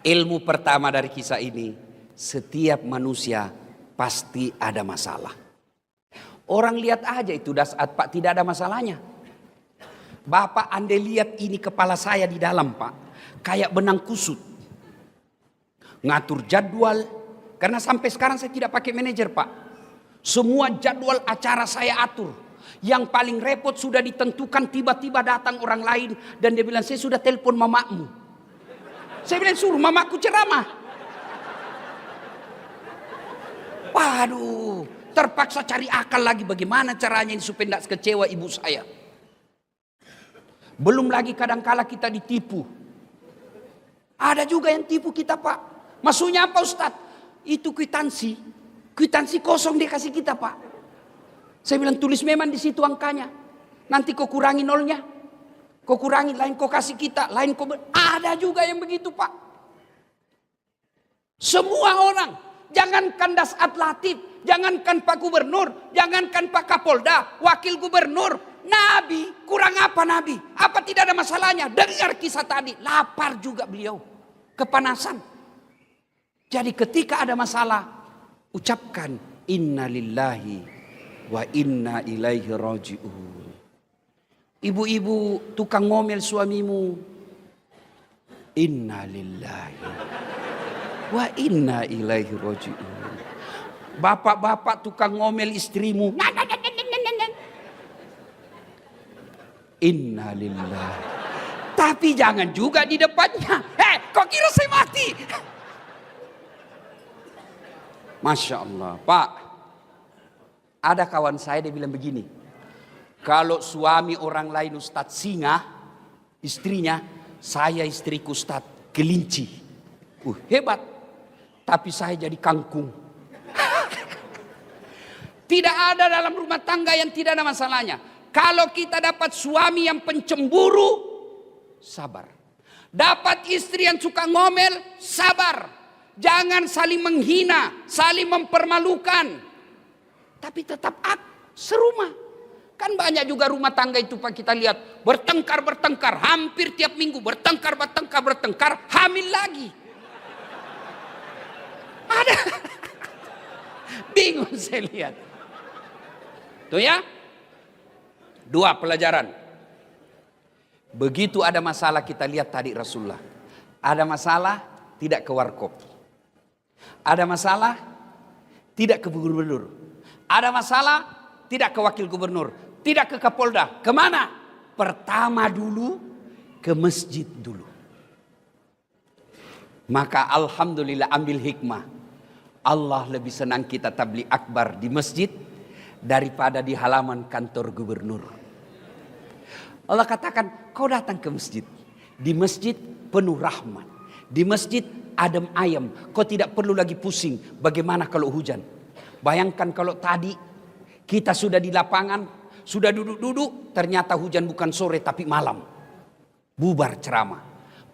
Ilmu pertama dari kisah ini, setiap manusia pasti ada masalah. Orang lihat aja itu Dasat, Pak, tidak ada masalahnya. Bapak andai lihat ini kepala saya di dalam, Pak, kayak benang kusut. Ngatur jadwal, karena sampai sekarang saya tidak pakai manajer, Pak. Semua jadwal acara saya atur. Yang paling repot sudah ditentukan, tiba-tiba datang orang lain dan dia bilang, saya sudah telepon mamamu. Saya bilang, suruh mamaku ceramah. Waduh, terpaksa cari akal lagi bagaimana caranya ini supaya tidak kecewa ibu saya. Belum lagi kadangkala kita ditipu. Ada juga yang tipu kita, Pak. Maksudnya apa, Ustadz? Itu kwitansi. Kwitansi kosong dia kasih kita, Pak. Saya bilang, tulis memang di situ angkanya. Nanti kau kurangi nolnya. Kau kurangi, lain kau kasih kita, lain kau... Ada juga yang begitu, Pak. Semua orang. Jangankan Dasat Latif, jangankan Pak Gubernur, jangankan Pak Kapolda, Wakil Gubernur, Nabi. Kurang apa Nabi? Apa tidak ada masalahnya? Dengar kisah tadi, lapar juga beliau. Kepanasan. Jadi ketika ada masalah, ucapkan inna lillahi wa inna ilaihi raji'un. Ibu-ibu tukang ngomel suamimu, inna lillahi wa inna ilaihi raji'un. Bapak-bapak tukang ngomel istrimu, inna lillahi. Tapi jangan juga di depannya, kok kira saya mati? Masya Allah, Pak. Ada kawan saya dia bilang begini, kalau suami orang lain Ustadz singa, istrinya, saya istriku Ustadz kelinci. Hebat. Tapi saya jadi kangkung. Tidak ada dalam rumah tangga yang tidak ada masalahnya. Kalau kita dapat suami yang pencemburu, sabar. Dapat istri yang suka ngomel, sabar. Jangan saling menghina, saling mempermalukan. Tapi tetap serumah. Kan banyak juga rumah tangga itu Pak, kita lihat bertengkar, hampir tiap minggu bertengkar, hamil lagi. Ada. Bingung saya lihat. Tuh ya. 2 pelajaran. Begitu ada masalah kita lihat tadi Rasulullah. Ada masalah tidak ke warkop. Ada masalah tidak ke gubernur. Ada masalah tidak ke wakil gubernur. Tidak ke Kapolda. Kemana? Pertama dulu ke masjid dulu. Maka alhamdulillah ambil hikmah. Allah lebih senang kita tabligh akbar di masjid daripada di halaman kantor gubernur. Allah katakan, kau datang ke masjid. Di masjid penuh rahmat. Di masjid adem ayem. Kau tidak perlu lagi pusing bagaimana kalau hujan. Bayangkan kalau tadi kita sudah di lapangan, sudah duduk-duduk, ternyata hujan bukan sore tapi malam. Bubar ceramah.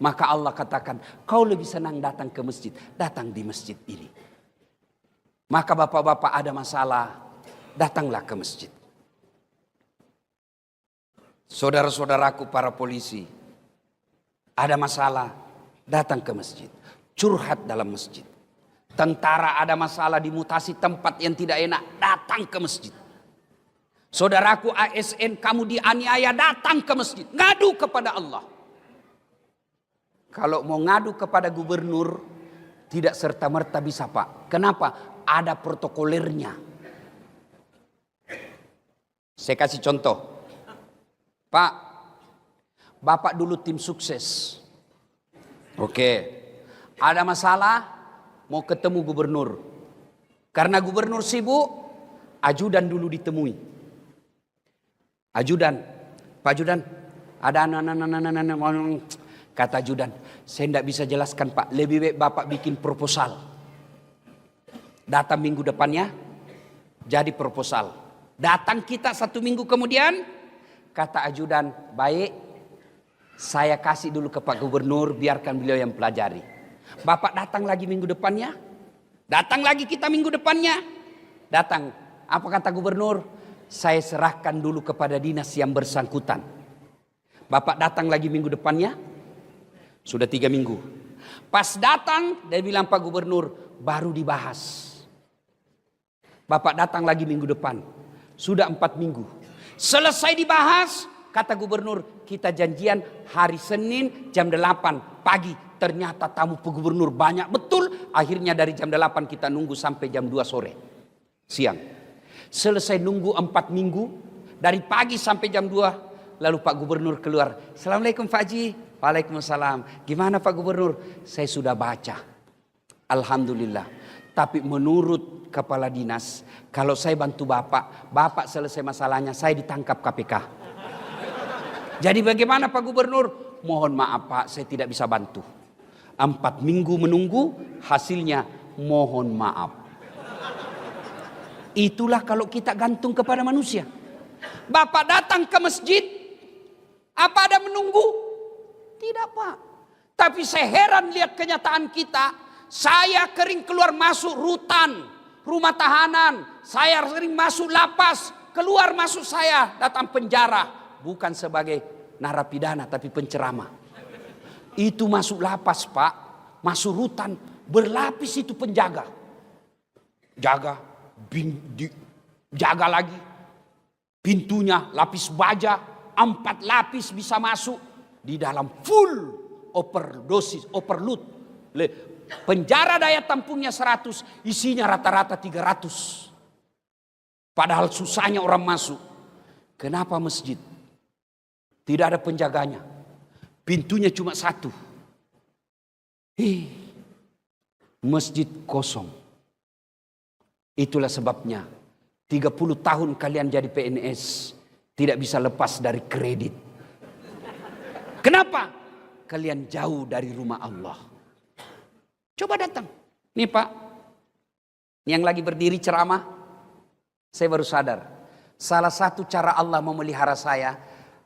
Maka Allah katakan, kau lebih senang datang ke masjid. Datang di masjid ini. Maka bapak-bapak ada masalah, datanglah ke masjid. Saudara-saudaraku para polisi, ada masalah, datang ke masjid. Curhat dalam masjid. Tentara ada masalah di mutasi tempat yang tidak enak, datang ke masjid. Saudaraku ASN, kamu dianiaya, datang ke masjid. Ngadu kepada Allah. Kalau mau ngadu kepada gubernur, tidak serta-merta bisa Pak. Kenapa? Ada protokolernya. Saya kasih contoh. Pak, Bapak dulu tim sukses. Oke. Ada masalah, mau ketemu gubernur. Karena gubernur sibuk, ajudan dulu ditemui. Ajudan, Pak Ajudan, ada anak-anak. Kata ajudan, saya tidak bisa jelaskan Pak, lebih baik Bapak bikin proposal. Datang minggu depannya, jadi proposal. Datang kita 1 minggu kemudian, kata ajudan, baik, saya kasih dulu ke Pak Gubernur, biarkan beliau yang pelajari. Bapak datang lagi minggu depannya, datang lagi kita minggu depannya, datang. Apa kata gubernur? Saya serahkan dulu kepada dinas yang bersangkutan. Bapak datang lagi minggu depannya, sudah 3 minggu. Pas datang, dia bilang Pak Gubernur, baru dibahas. Bapak datang lagi minggu depan, sudah 4 minggu. Selesai dibahas, kata gubernur, kita janjian hari Senin jam 8 pagi. Ternyata tamu Pak Gubernur banyak betul. Akhirnya dari jam 8 kita nunggu sampai jam 2 sore. Siang. Selesai nunggu 4 minggu. Dari pagi sampai jam 2. Lalu Pak Gubernur keluar. Assalamualaikum Pak Haji. Waalaikumsalam. Gimana Pak Gubernur? Saya sudah baca. Alhamdulillah. Tapi menurut kepala dinas, kalau saya bantu Bapak selesai masalahnya, saya ditangkap KPK. Jadi bagaimana Pak Gubernur? Mohon maaf Pak, saya tidak bisa bantu. 4 minggu menunggu, hasilnya mohon maaf. Itulah kalau kita gantung kepada manusia. Bapak datang ke masjid, apa ada menunggu? Tidak Pak. Tapi saya heran lihat kenyataan kita. Saya kering keluar masuk rutan, rumah tahanan. Saya sering masuk lapas, keluar masuk saya datang penjara. Bukan sebagai narapidana tapi penceramah. Itu masuk lapas Pak, masuk rutan, berlapis itu penjaga. Jaga, jaga lagi. Pintunya lapis baja, 4 lapis bisa masuk. Di dalam full overdosis, overload. Penjara daya tampungnya 100, isinya rata-rata 300. Padahal susahnya orang masuk. Kenapa masjid? Tidak ada penjaganya. Pintunya cuma 1. Masjid kosong. Itulah sebabnya 30 tahun kalian jadi PNS tidak bisa lepas dari kredit. Kenapa? Kalian jauh dari rumah Allah. Coba datang. Nih Pak, yang lagi berdiri ceramah, saya baru sadar. Salah satu cara Allah memelihara saya,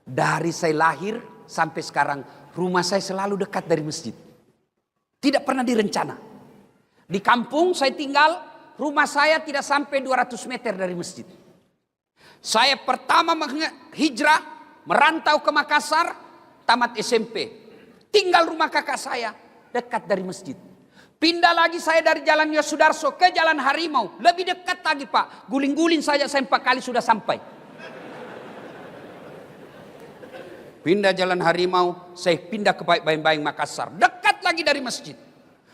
dari saya lahir sampai sekarang, rumah saya selalu dekat dari masjid. Tidak pernah direncana. Di kampung saya tinggal, rumah saya tidak sampai 200 meter dari masjid. Saya pertama hijrah, merantau ke Makassar, tamat SMP. Tinggal rumah kakak saya, dekat dari masjid. Pindah lagi saya dari Jalan Yosudarso ke Jalan Harimau. Lebih dekat lagi Pak. Guling-guling saja saya 4 kali sudah sampai. Pindah Jalan Harimau, saya pindah ke Bayang-Bayang Makassar. Dekat lagi dari masjid.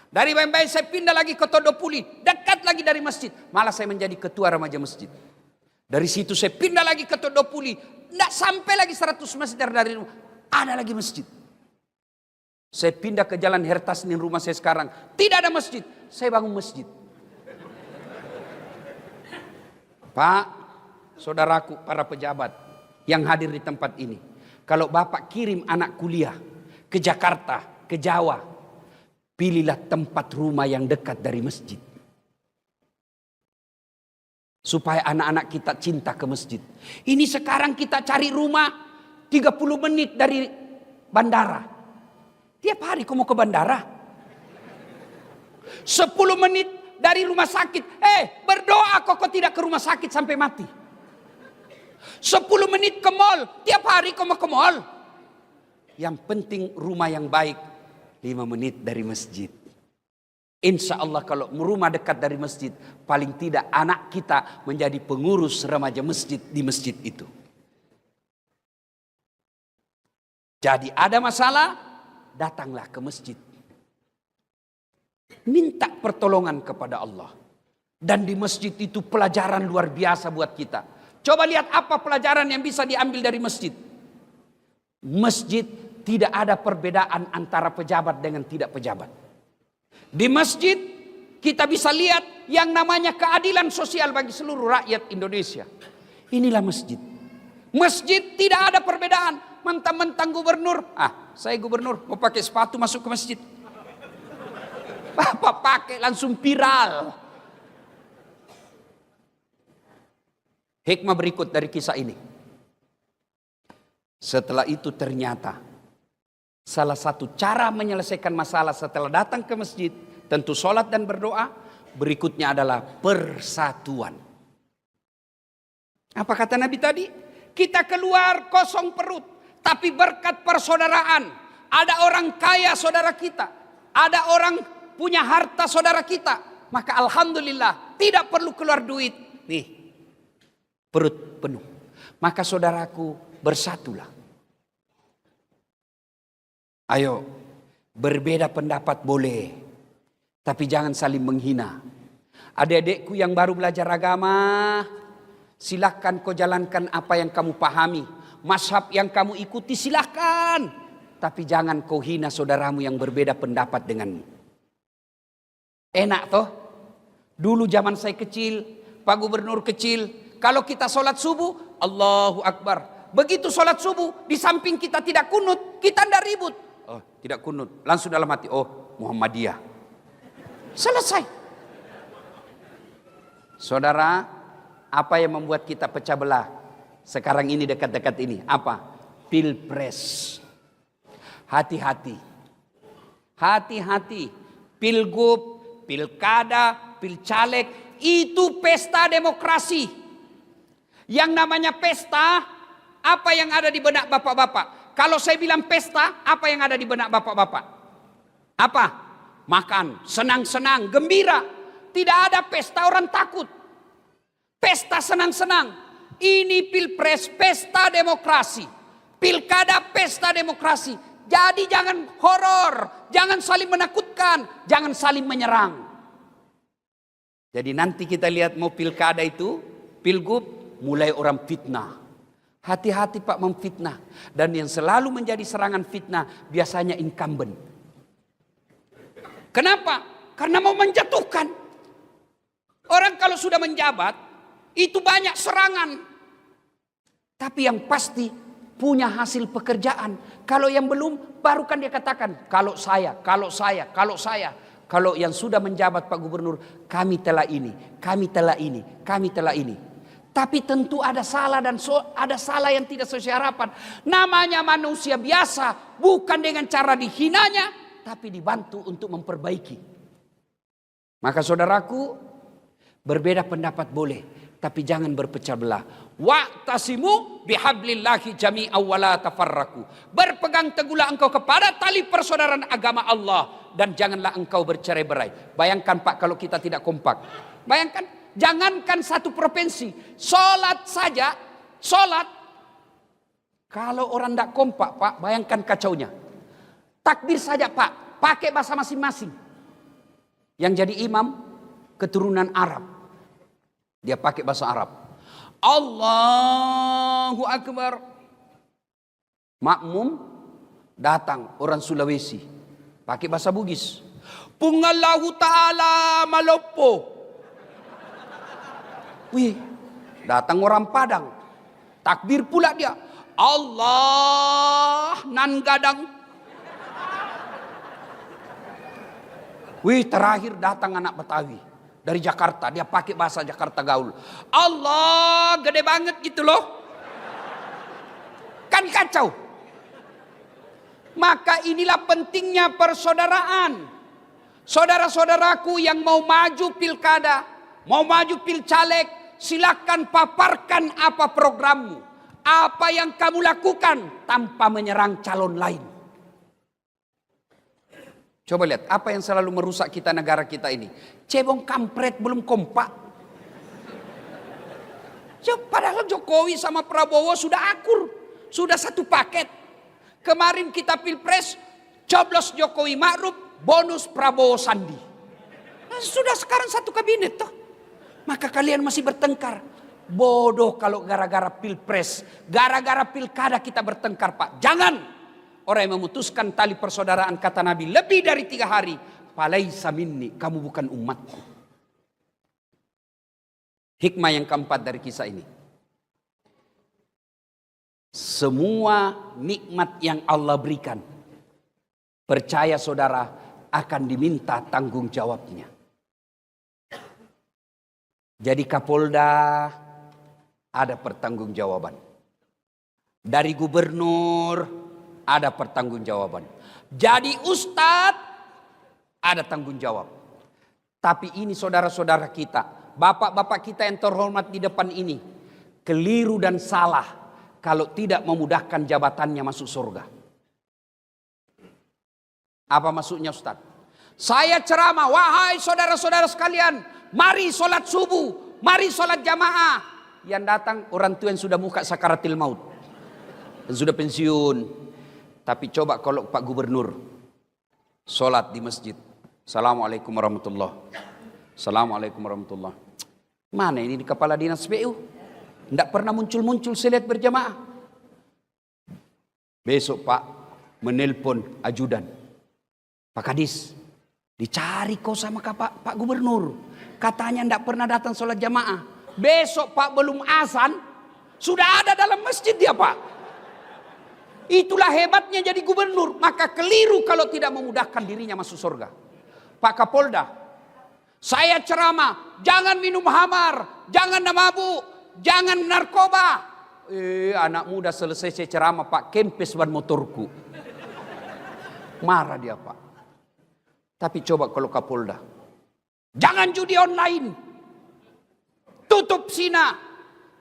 Dari Bayang-Bayang saya pindah lagi ke Todopuli. Dekat lagi dari masjid. Malah saya menjadi ketua remaja masjid. Dari situ saya pindah lagi ke Todopuli. Tidak sampai lagi 100 meter dari rumah. Ada lagi masjid. Saya pindah ke Jalan Hertasnin rumah saya sekarang. Tidak ada masjid. Saya bangun masjid. Pak, saudaraku para pejabat yang hadir di tempat ini. Kalau Bapak kirim anak kuliah ke Jakarta, ke Jawa, pilihlah tempat rumah yang dekat dari masjid. Supaya anak-anak kita cinta ke masjid. Ini sekarang kita cari rumah 30 menit dari bandara. Tiap hari kau mau ke bandara. 10 menit dari rumah sakit. Berdoa kok tidak ke rumah sakit sampai mati. 10 menit ke mall. Tiap hari kau mau ke mall. Yang penting rumah yang baik. 5 menit dari masjid. Insya Allah kalau rumah dekat dari masjid. Paling tidak anak kita menjadi pengurus remaja masjid di masjid itu. Jadi ada masalah, datanglah ke masjid. Minta pertolongan kepada Allah. Dan di masjid itu pelajaran luar biasa buat kita. Coba lihat apa pelajaran yang bisa diambil dari masjid. Masjid tidak ada perbedaan antara pejabat dengan tidak pejabat. Di masjid kita bisa lihat yang namanya keadilan sosial bagi seluruh rakyat Indonesia. Inilah masjid. Masjid tidak ada perbedaan. Mentang-mentang gubernur. Saya gubernur mau pakai sepatu masuk ke masjid. Bapak pakai langsung viral. Hikmah berikut dari kisah ini. Setelah itu ternyata salah satu cara menyelesaikan masalah setelah datang ke masjid, tentu sholat dan berdoa. Berikutnya adalah persatuan. Apa kata Nabi tadi? Kita keluar kosong perut, tapi berkat persaudaraan. Ada orang kaya saudara kita, ada orang punya harta saudara kita, maka alhamdulillah tidak perlu keluar duit. Nih, perut penuh. Maka saudaraku bersatulah. Ayo, berbeda pendapat boleh, tapi jangan saling menghina. Adik-adikku yang baru belajar agama, silahkan kau jalankan apa yang kamu pahami. Mazhab yang kamu ikuti silahkan. Tapi jangan kau hina saudaramu yang berbeda pendapat denganmu. Enak toh? Dulu zaman saya kecil, Pak Gubernur kecil, kalau kita sholat subuh, Allahu Akbar. Begitu sholat subuh, di samping kita tidak kunut, kita tidak ribut. Oh, tidak kunut, langsung dalam hati, oh Muhammadiyah. Selesai. Saudara, apa yang membuat kita pecah belah sekarang ini dekat-dekat ini? Apa? Pilpres. Hati-hati. Hati-hati. Pilgub, pilkada, pilcaleg, itu pesta demokrasi. Yang namanya pesta, apa yang ada di benak bapak-bapak? Kalau saya bilang pesta, apa yang ada di benak bapak-bapak? Apa? Makan, senang-senang, gembira. Tidak ada pesta orang takut. Pesta senang-senang. Ini pilpres, pesta demokrasi. Pilkada, pesta demokrasi. Jadi jangan horor, jangan saling menakutkan, jangan saling menyerang. Jadi nanti kita lihat mau pilkada itu, pilgub, mulai orang fitnah. Hati-hati Pak memfitnah. Dan yang selalu menjadi serangan fitnah biasanya incumbent. Kenapa? Karena mau menjatuhkan. Orang kalau sudah menjabat, itu banyak serangan. Tapi yang pasti punya hasil pekerjaan. Kalau yang belum, baru kan dia katakan, kalau saya. Kalau yang sudah menjabat Pak Gubernur, kami telah ini, kami telah ini, kami telah ini. Tapi tentu ada salah dan ada salah yang tidak sesuai harapan. Namanya manusia biasa, bukan dengan cara dihinanya, tapi dibantu untuk memperbaiki. Maka saudaraku, berbeda pendapat boleh, tapi jangan berpecah belah. Wa'tasimu bihablillahi jami'an wa la tafarraqu. Berpegang teguhlah engkau kepada tali persaudaraan agama Allah dan janganlah engkau bercerai-berai. Bayangkan Pak kalau kita tidak kompak. Bayangkan, jangankan satu provinsi, salat saja, salat. Kalau orang tidak kompak Pak, bayangkan kacaunya. Takbir saja Pak, pakai bahasa masing-masing. Yang jadi imam keturunan Arab. Dia pakai bahasa Arab. Allahu Akbar. Makmum datang orang Sulawesi. Pakai bahasa Bugis. Pungallahu ta'ala malopo. Wih, Datang orang Padang. Takbir pula dia. Allah nan gadang. Wih, terakhir datang anak Betawi dari Jakarta. Dia pakai bahasa Jakarta gaul. Allah gede banget gitu loh. Kan kacau. Maka inilah pentingnya persaudaraan. Saudara-saudaraku yang mau maju pilkada, mau maju pilcaleg, silakan paparkan apa programmu. Apa yang kamu lakukan tanpa menyerang calon lain. Coba lihat, apa yang selalu merusak kita negara kita ini? Cebong kampret belum kompak. Padahal Jokowi sama Prabowo sudah akur. Sudah satu paket. Kemarin kita pilpres, coblos Jokowi Ma'ruf, bonus Prabowo Sandi. Sudah sekarang satu kabinet toh. Maka kalian masih bertengkar. Bodoh kalau gara-gara pilpres, gara-gara pilkada kita bertengkar Pak. Jangan. Orang yang memutuskan tali persaudaraan kata Nabi lebih dari 3 hari. Falaisa minni, kamu bukan umatku. Hikmah yang keempat dari kisah ini. Semua nikmat yang Allah berikan, percaya saudara, akan diminta tanggung jawabnya. Jadi Kapolda ada pertanggungjawaban. Dari gubernur ada pertanggungjawaban. Jadi ustadz ada tanggung jawab. Tapi ini saudara-saudara kita, bapak-bapak kita yang terhormat di depan ini, keliru dan salah kalau tidak memudahkan jabatannya masuk surga. Apa maksudnya ustadz? Saya ceramah, wahai saudara-saudara sekalian, mari sholat subuh, mari sholat jamaah. Yang datang orang tua yang sudah muka sakaratil maut, yang sudah pensiun. Tapi coba kalau Pak Gubernur sholat di masjid. Assalamualaikum warahmatullahi. Assalamualaikum warahmatullahi. Mana ini di kepala dinas PU? Tidak pernah muncul-muncul saya lihat berjamaah. Besok Pak menelpon ajudan. Pak Kadis, dicari kau sama Pak Gubernur. Katanya tidak pernah datang sholat jamaah. Besok Pak belum azan, sudah ada dalam masjid dia Pak. Itulah hebatnya jadi gubernur. Maka keliru kalau tidak memudahkan dirinya masuk surga. Pak Kapolda, saya ceramah, jangan minum hamar, jangan mabuk, jangan narkoba. Anak muda selesai saya ceramah, Pak, kempes ban motorku. Marah dia Pak. Tapi coba kalau Kapolda, jangan judi online, tutup zina,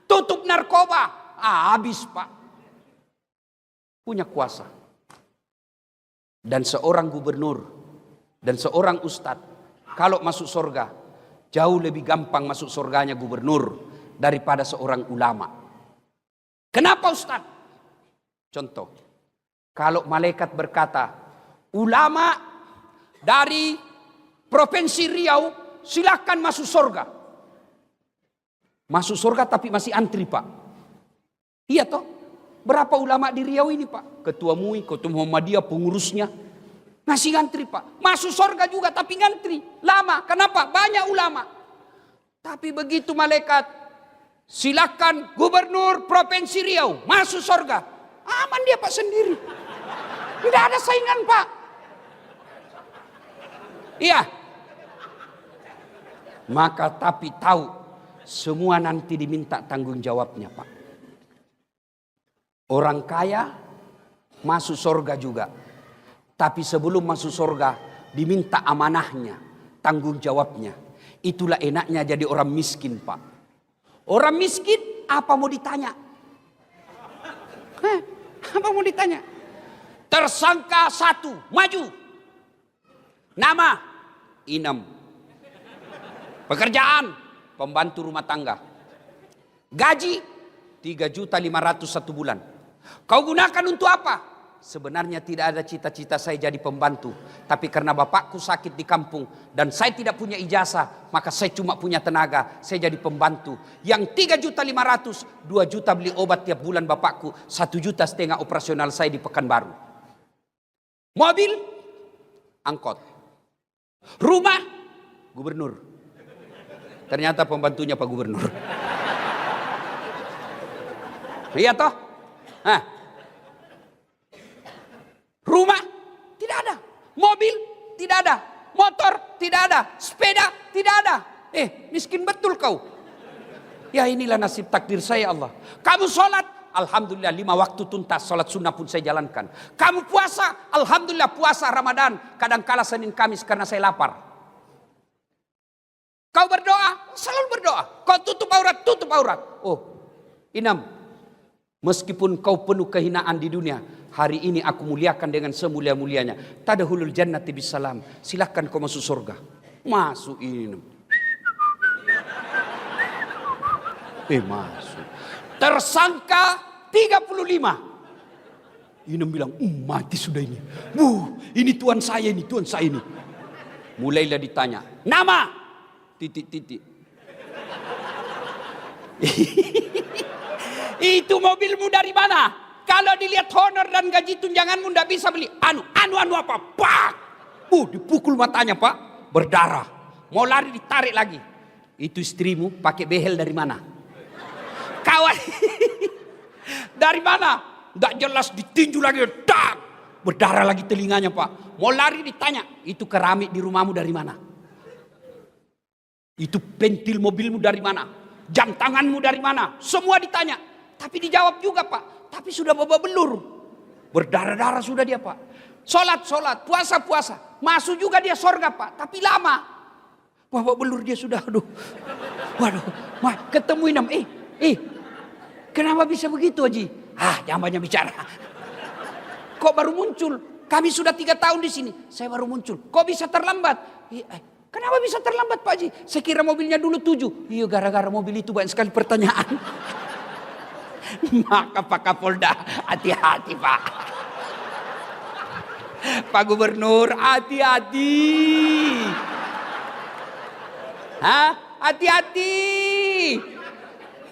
tutup narkoba. Habis Pak. Punya kuasa. Dan seorang gubernur dan seorang ustadz kalau masuk surga jauh lebih gampang masuk surganya gubernur daripada seorang ulama. Kenapa ustadz? Contoh, kalau malaikat berkata, ulama dari provinsi Riau silakan masuk surga. Masuk surga tapi masih antri Pak. Iya toh? Berapa ulama di Riau ini Pak? Ketua MUI, Ketua Muhammadiyah, pengurusnya. Masih ngantri Pak. Masuk surga juga tapi ngantri. Lama. Kenapa? Banyak ulama. Tapi begitu malaikat, silakan gubernur provinsi Riau masuk surga. Aman dia Pak sendiri. Tidak ada saingan Pak. Iya. Maka tapi tahu, semua nanti diminta tanggung jawabnya Pak. Orang kaya masuk surga juga. Tapi sebelum masuk surga diminta amanahnya, tanggung jawabnya. Itulah enaknya jadi orang miskin Pak. Orang miskin apa mau ditanya? Apa mau ditanya? Tersangka 1 maju. Nama Inem. Pekerjaan pembantu rumah tangga. Gaji 3.500.000 satu bulan. Kau gunakan untuk apa? Sebenarnya tidak ada cita-cita saya jadi pembantu. Tapi karena bapakku sakit di kampung dan saya tidak punya ijazah, maka saya cuma punya tenaga. Saya jadi pembantu. Yang 3.500.000, 2 juta beli obat tiap bulan bapakku, 1,5 juta operasional saya di Pekanbaru. Mobil, angkot. Rumah, gubernur. Ternyata pembantunya Pak Gubernur. Iya toh? Hah. Rumah tidak ada, mobil tidak ada, motor tidak ada, sepeda tidak ada. Miskin betul kau. Ya inilah nasib takdir saya Allah. Kamu sholat, alhamdulillah 5 waktu tuntas, sholat sunnah pun saya jalankan. Kamu puasa, alhamdulillah puasa Ramadan, kadang-kala Senin Kamis karena saya lapar. Kau berdoa, selalu berdoa. Kau tutup aurat. Oh, Inam, meskipun kau penuh kehinaan di dunia, hari ini aku muliakan dengan semulia-mulianya. Tadkhulul jannati bisalam. Silakan kau masuk surga. Masuk Inam. Masuk. Tersangka 35. Inam bilang, mati sudah ini. Ini Tuhan saya ini. Mulailah ditanya, nama. Titik. Itu mobilmu dari mana? Kalau dilihat honor dan gaji tunjanganmu ndak bisa beli. Anu apa? Pak. Dipukul matanya Pak. Berdarah. Mau lari ditarik lagi. Itu istrimu pakai behel dari mana? Kawan. Dari mana? Ndak jelas ditinju lagi. Tak. Berdarah lagi telinganya Pak. Mau lari ditanya. Itu keramik di rumahmu dari mana? Itu pentil mobilmu dari mana? Jam tanganmu dari mana? Semua ditanya. Tapi dijawab juga Pak. Tapi sudah babak belur. Berdarah-darah sudah dia Pak. Sholat, puasa. Masuk juga dia sorga Pak. Tapi lama. Babak belur dia sudah. Waduh. Ketemu Inam. Kenapa bisa begitu Haji? Jangan banyak bicara. Kok baru muncul? Kami sudah 3 tahun di sini. Saya baru muncul. Kok bisa terlambat? Kenapa bisa terlambat Pak Haji? Saya kira mobilnya dulu 7. Iya gara-gara mobil itu banyak sekali pertanyaan. Maka Pak Kapolda hati-hati Pak. Pak Gubernur hati-hati. Hati-hati.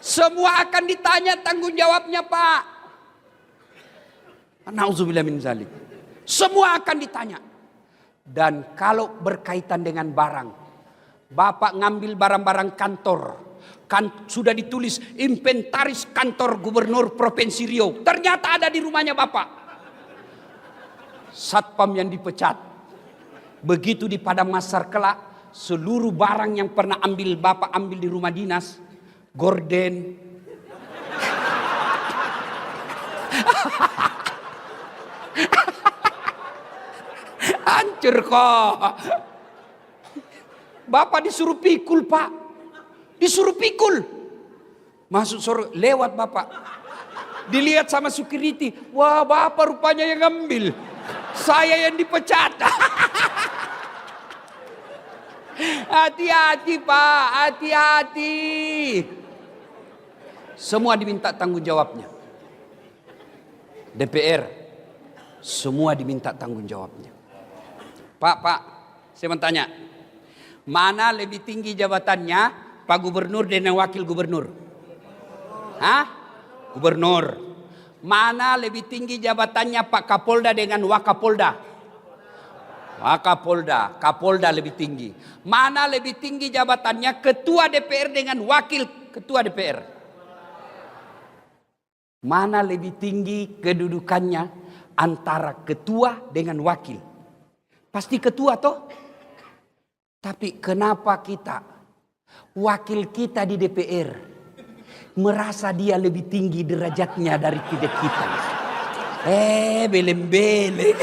Semua akan ditanya tanggung jawabnya Pak. Nauzubillah min zalik. Semua akan ditanya. Dan kalau berkaitan dengan barang, Bapak ngambil barang-barang kantor, sudah ditulis inventaris kantor Gubernur Provinsi Riau, ternyata ada di rumahnya Bapak. Satpam yang dipecat. Begitu di Padang Masar kelak, seluruh barang yang pernah Bapak ambil di rumah dinas, gorden, hancur kok. Bapak disuruh pikul Pak. Disuruh pikul. Masuk sore lewat Bapak. Dilihat sama security. Wah Bapak rupanya yang ngambil. Saya yang dipecat. Hati-hati Pak. Hati-hati. Semua diminta tanggung jawabnya. DPR. Semua diminta tanggung jawabnya. Pak, saya mau tanya. Mana lebih tinggi jabatannya Pak Gubernur dan Wakil Gubernur? Gubernur. Mana lebih tinggi jabatannya Pak Kapolda dengan Wakapolda? Wakapolda. Kapolda lebih tinggi. Mana lebih tinggi jabatannya Ketua DPR dengan Wakil Ketua DPR? Mana lebih tinggi kedudukannya antara ketua dengan wakil? Pasti ketua toh. Tapi kenapa kita, wakil kita di DPR, merasa dia lebih tinggi derajatnya dari kita? Beleng-beleng.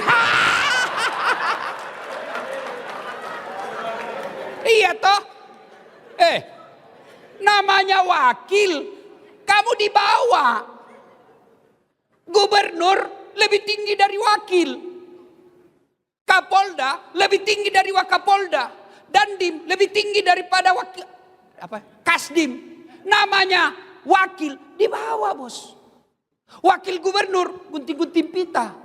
Iya toh. Namanya wakil, kamu di bawah. Gubernur lebih tinggi dari wakil. Kapolda lebih tinggi dari Wakapolda. Dandim lebih tinggi daripada wakil Kasdim. Namanya wakil di bawah bos. Wakil gubernur gunting-gunting pita.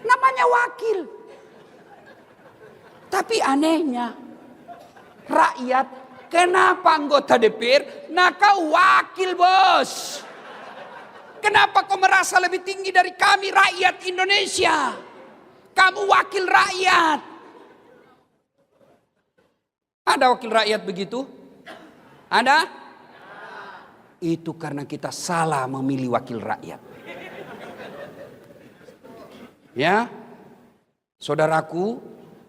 Namanya wakil. Tapi anehnya rakyat, kenapa anggota DPR? Nah kau wakil bos. Kenapa kau merasa lebih tinggi dari kami rakyat Indonesia? Kamu wakil rakyat. Ada wakil rakyat begitu? Ada? Itu karena kita salah memilih wakil rakyat. Ya, saudaraku,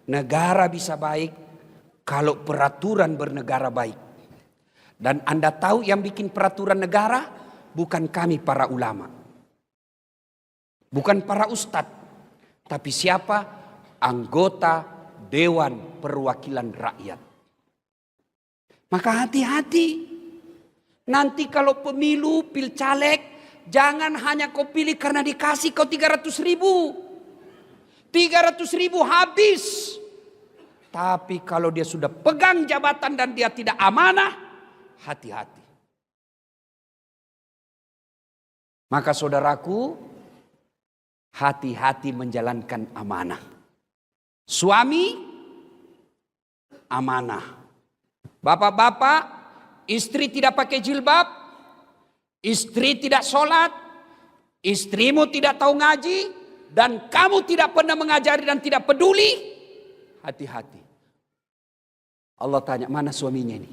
negara bisa baik kalau peraturan bernegara baik. Dan Anda tahu yang bikin peraturan negara bukan kami para ulama. Bukan para ustadz. Tapi siapa? Anggota Dewan Perwakilan Rakyat. Maka hati-hati. Nanti kalau pemilu, pilcaleg, jangan hanya kau pilih karena dikasih kau 300.000. 300.000 habis. Tapi kalau dia sudah pegang jabatan dan dia tidak amanah, hati-hati. Maka saudaraku, hati-hati menjalankan amanah. Suami, amanah. Bapak-bapak, istri tidak pakai jilbab, istri tidak sholat, istrimu tidak tahu ngaji, dan kamu tidak pernah mengajari dan tidak peduli, hati-hati. Allah tanya, mana suaminya ini?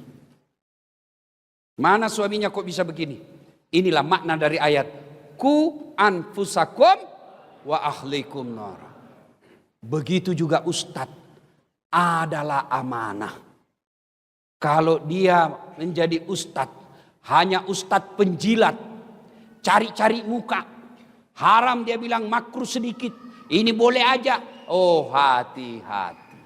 Mana suaminya kok bisa begini? Inilah makna dari ayat ku anfusakum wa ahlikum nara. Begitu juga ustadz adalah amanah. Kalau dia menjadi ustadz, hanya ustadz penjilat, cari-cari muka, haram dia bilang, makruh sedikit, ini boleh aja. Oh, hati-hati.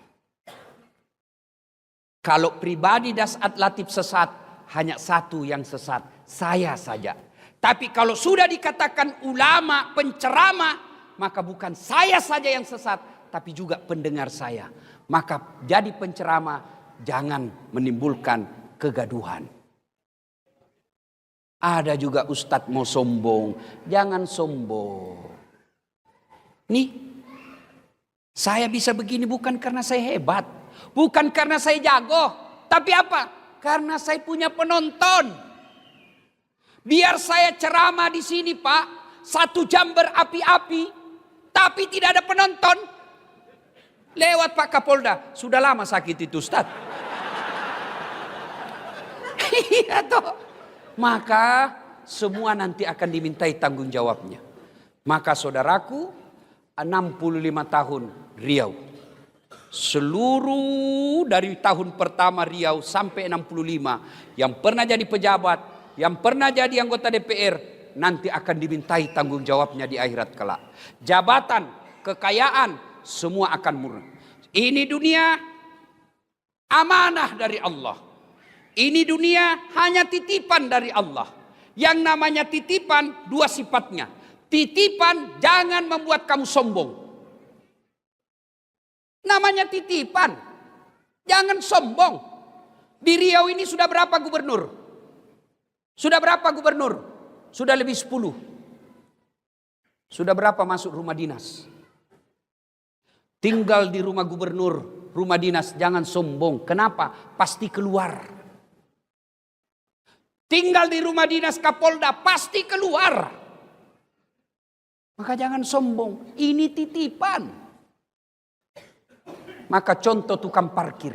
Kalau pribadi Das'at Latif sesat, hanya satu yang sesat, saya saja. Tapi kalau sudah dikatakan ulama, penceramah, maka bukan saya saja yang sesat, tapi juga pendengar saya. Maka jadi penceramah, jangan menimbulkan kegaduhan. Ada juga ustadz mau sombong, jangan sombong. Nih, saya bisa begini bukan karena saya hebat, bukan karena saya jago, tapi apa? Karena saya punya penonton. Biar saya ceramah di sini Pak, 1 jam berapi-api, tapi tidak ada penonton. Lewat Pak Kapolda, sudah lama sakit itu Ustaz. Iya toh. Maka semua nanti akan dimintai tanggung jawabnya. Maka saudaraku, 65 tahun Riau. Seluruh dari tahun pertama Riau sampai 65 yang pernah jadi pejabat, yang pernah jadi anggota DPR, nanti akan dimintai tanggung jawabnya di akhirat kelak. Jabatan, kekayaan, semua akan murni. Ini dunia amanah dari Allah. Ini dunia hanya titipan dari Allah. Yang namanya titipan, 2 sifatnya. Titipan jangan membuat kamu sombong. Namanya titipan, jangan sombong. Di Riau ini sudah berapa gubernur? Sudah berapa gubernur? Sudah lebih 10. Sudah berapa masuk rumah dinas? Tinggal di rumah gubernur, rumah dinas, jangan sombong. Kenapa? Pasti keluar. Tinggal di rumah dinas Kapolda, pasti keluar. Maka jangan sombong, ini titipan. Maka contoh tukang parkir.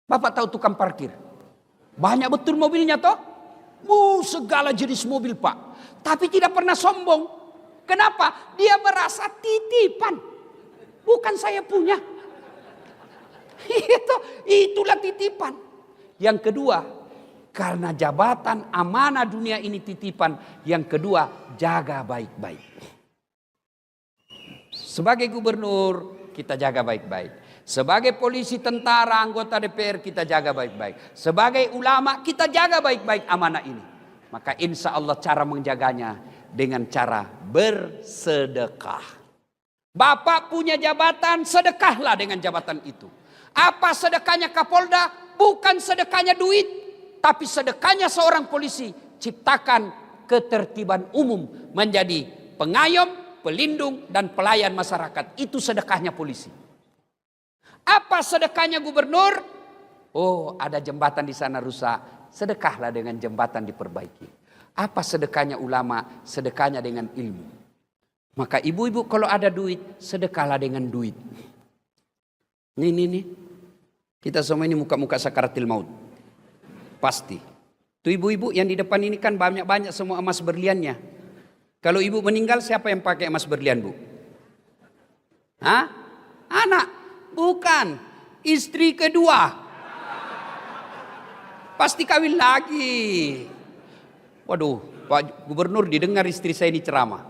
Bapak tahu tukang parkir? Banyak betul mobilnya toh? Segala jenis mobil Pak. Tapi tidak pernah sombong. Kenapa? Dia merasa titipan. Bukan saya punya. Itulah titipan. Yang kedua, karena jabatan amanah dunia ini titipan. Yang kedua, jaga baik-baik. Sebagai gubernur, kita jaga baik-baik. Sebagai polisi, tentara, anggota DPR, kita jaga baik-baik. Sebagai ulama, kita jaga baik-baik amanah ini. Maka insya Allah cara menjaganya dengan cara bersedekah. Bapak punya jabatan, sedekahlah dengan jabatan itu. Apa sedekahnya Kapolda? Bukan sedekahnya duit, tapi sedekahnya seorang polisi. Ciptakan ketertiban umum, menjadi pengayom, pelindung, dan pelayan masyarakat. Itu sedekahnya polisi. Apa sedekahnya gubernur? Oh, ada jembatan di sana rusak. Sedekahlah dengan jembatan diperbaiki. Apa sedekahnya ulama? Sedekahnya dengan ilmu. Maka ibu-ibu kalau ada duit, sedekahlah dengan duit. Nih. Kita semua ini muka-muka sakaratil maut. Pasti. Tuh ibu-ibu yang di depan ini kan banyak-banyak semua emas berliannya. Kalau ibu meninggal siapa yang pakai emas berlian, Bu? Hah? Anak? Bukan. Istri kedua. Pasti kawin lagi. Waduh, Pak Gubernur didengar istri saya ini ceramah.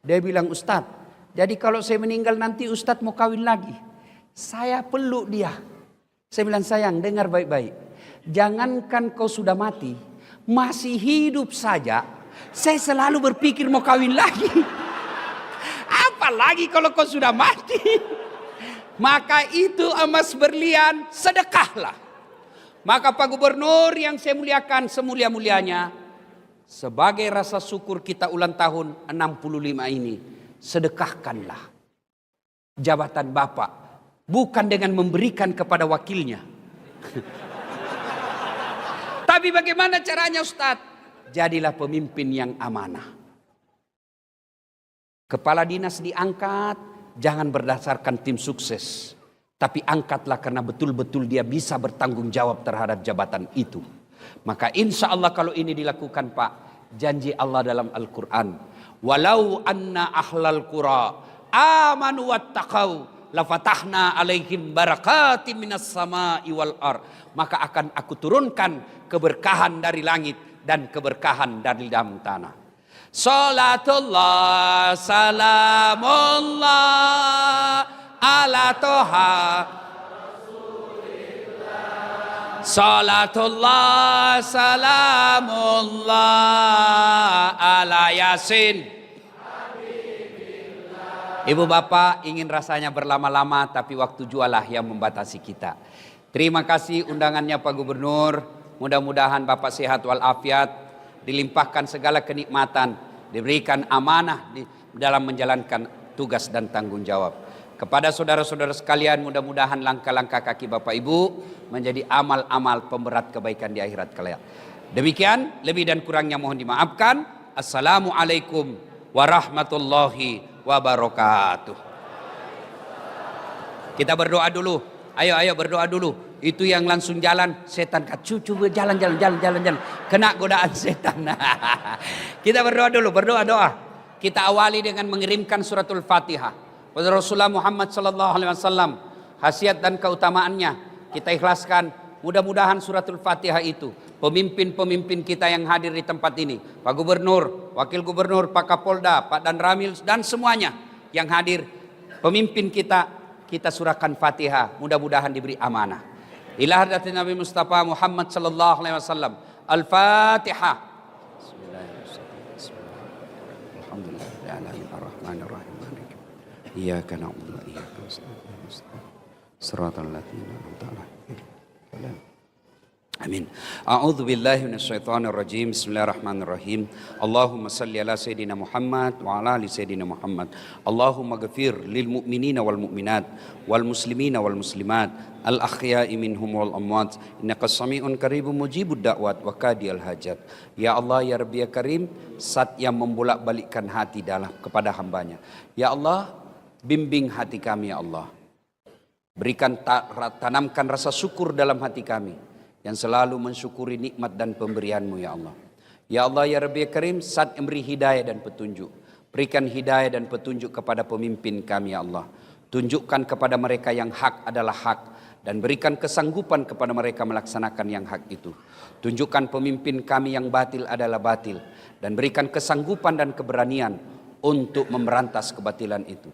Dia bilang, Ustadz, jadi kalau saya meninggal nanti Ustadz mau kawin lagi. Saya peluk dia. Saya bilang, sayang, dengar baik-baik. Jangankan kau sudah mati, masih hidup saja, saya selalu berpikir mau kawin lagi. Apalagi kalau kau sudah mati. Maka itu emas berlian, sedekahlah. Maka Pak Gubernur yang saya muliakan semulia-mulianya, sebagai rasa syukur kita ulang tahun 65 ini, sedekahkanlah jabatan Bapak, bukan dengan memberikan kepada wakilnya. Tapi bagaimana caranya, Ustadz? Jadilah pemimpin yang amanah. Kepala dinas diangkat, jangan berdasarkan tim sukses. Tapi angkatlah karena betul-betul dia bisa bertanggung jawab terhadap jabatan itu. Maka insya Allah kalau ini dilakukan, Pak, janji Allah dalam Al-Quran. Walau anna ahlal qura amanu wattaqau lafatahna alaihim barakatim minas sama'i wal ar. Maka akan aku turunkan keberkahan dari langit dan keberkahan dari dalam tanah. Salatullah salamullah ala toha Salatullah salamullah ala yasin. Ibu bapak ingin rasanya berlama-lama, tapi waktu jualah yang membatasi kita. Terima kasih undangannya Pak Gubernur. Mudah-mudahan Bapak sehat walafiat, dilimpahkan segala kenikmatan, diberikan amanah dalam menjalankan tugas dan tanggung jawab. Kepada saudara-saudara sekalian, mudah-mudahan langkah-langkah kaki Bapak Ibu menjadi amal-amal pemberat kebaikan di akhirat kelak. Demikian, lebih dan kurangnya mohon dimaafkan. Assalamualaikum warahmatullahi wabarakatuh. Kita berdoa dulu. Ayo berdoa dulu. Itu yang langsung jalan, setan cucu jalan. Kena godaan setan. Kita berdoa dulu, berdoa. Kita awali dengan mengirimkan suratul Fatihah pada Rasulullah Muhammad sallallahu alaihi wasallam, khasiat dan keutamaannya kita ikhlaskan. Mudah-mudahan suratul Fatihah itu pemimpin-pemimpin kita yang hadir di tempat ini, Pak Gubernur, Wakil Gubernur, Pak Kapolda, Pak Dan Ramil dan semuanya yang hadir, pemimpin kita surahkan Fatihah, mudah-mudahan diberi amanah. Ila hadratin Nabi Mustafa Muhammad sallallahu alaihi wasallam. Al-Fatihah. Bismillahirrahmanirrahim. Iyyaka na'budu wa iyyaka nasta'in. Shiratal ladzina an'amta 'alaihim. Amin. A'udzu billahi minasyaitonir rajim. Bismillahirrahmanirrahim. Allahumma shalli ala sayidina Muhammad wa ala ali sayidina Muhammad. Allahumma ghfir lil mu'minina wal mu'minat wal muslimina wal muslimat al ahya'i minhum wal amwat innaka sami'un qaribun mujibud da'wat wa qadiyal hajat. Ya Allah, ya Rabbi, ya Karim, zat yang membolak-balikkan hati dalam kepada hambanya. Ya Allah, bimbing hati kami, ya Allah. Berikan tanamkan rasa syukur dalam hati kami, yang selalu mensyukuri nikmat dan pemberian-Mu, ya Allah. Ya Allah, ya Rabbi, ya Karim, saat memberi hidayah dan petunjuk. Berikan hidayah dan petunjuk kepada pemimpin kami, ya Allah. Tunjukkan kepada mereka yang hak adalah hak, dan berikan kesanggupan kepada mereka melaksanakan yang hak itu. Tunjukkan pemimpin kami yang batil adalah batil, dan berikan kesanggupan dan keberanian untuk memberantas kebatilan itu.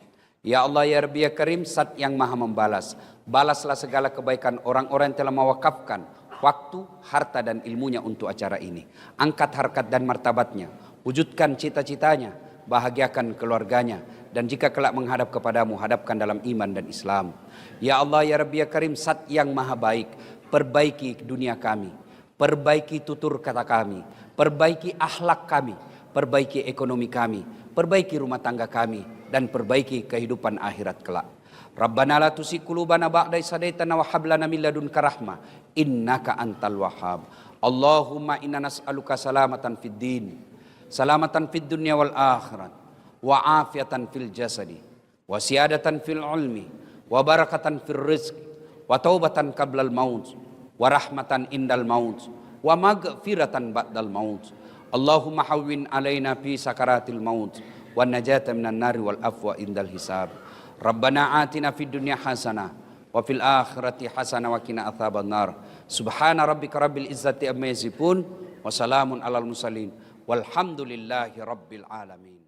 Ya Allah, ya Rabbi, ya Karim, Zat yang maha membalas. Balaslah segala kebaikan orang-orang yang telah mewakafkan waktu, harta dan ilmunya untuk acara ini. Angkat harkat dan martabatnya, wujudkan cita-citanya, bahagiakan keluarganya, dan jika kelak menghadap kepadamu, hadapkan dalam iman dan Islam. Ya Allah, ya Rabbi, ya Karim, Zat yang maha baik, perbaiki dunia kami, perbaiki tutur kata kami, perbaiki akhlak kami, perbaiki ekonomi kami, perbaiki rumah tangga kami, dan perbaiki kehidupan akhirat kelak. Rabbana la tuzigh qulubana ba'da idh hadaitana wa hab lana min ladunka rahmah innaka antal wahhab. Allahumma inna nas'aluka salamatan fid din, salamatan fid dunya wal akhirat, wa afiatan fil jasadi, wa siyadatan fil ilmi, wa barakatan fil rizq, wa taubatan qablal maut, wa rahmatan indal maut. wa maghfiratan ba'dal maut. Allahumma hawwin alaina fi sakaratil maut wan najata minan nari wal afwa indal hisab. Rabbana atina fid dunya hasanah wa fil akhirati hasanah wa qina adzabannar. Subhana rabbika rabbil izzati amma yasifun wa salamun alal mursalin walhamdulillahi rabbil alamin.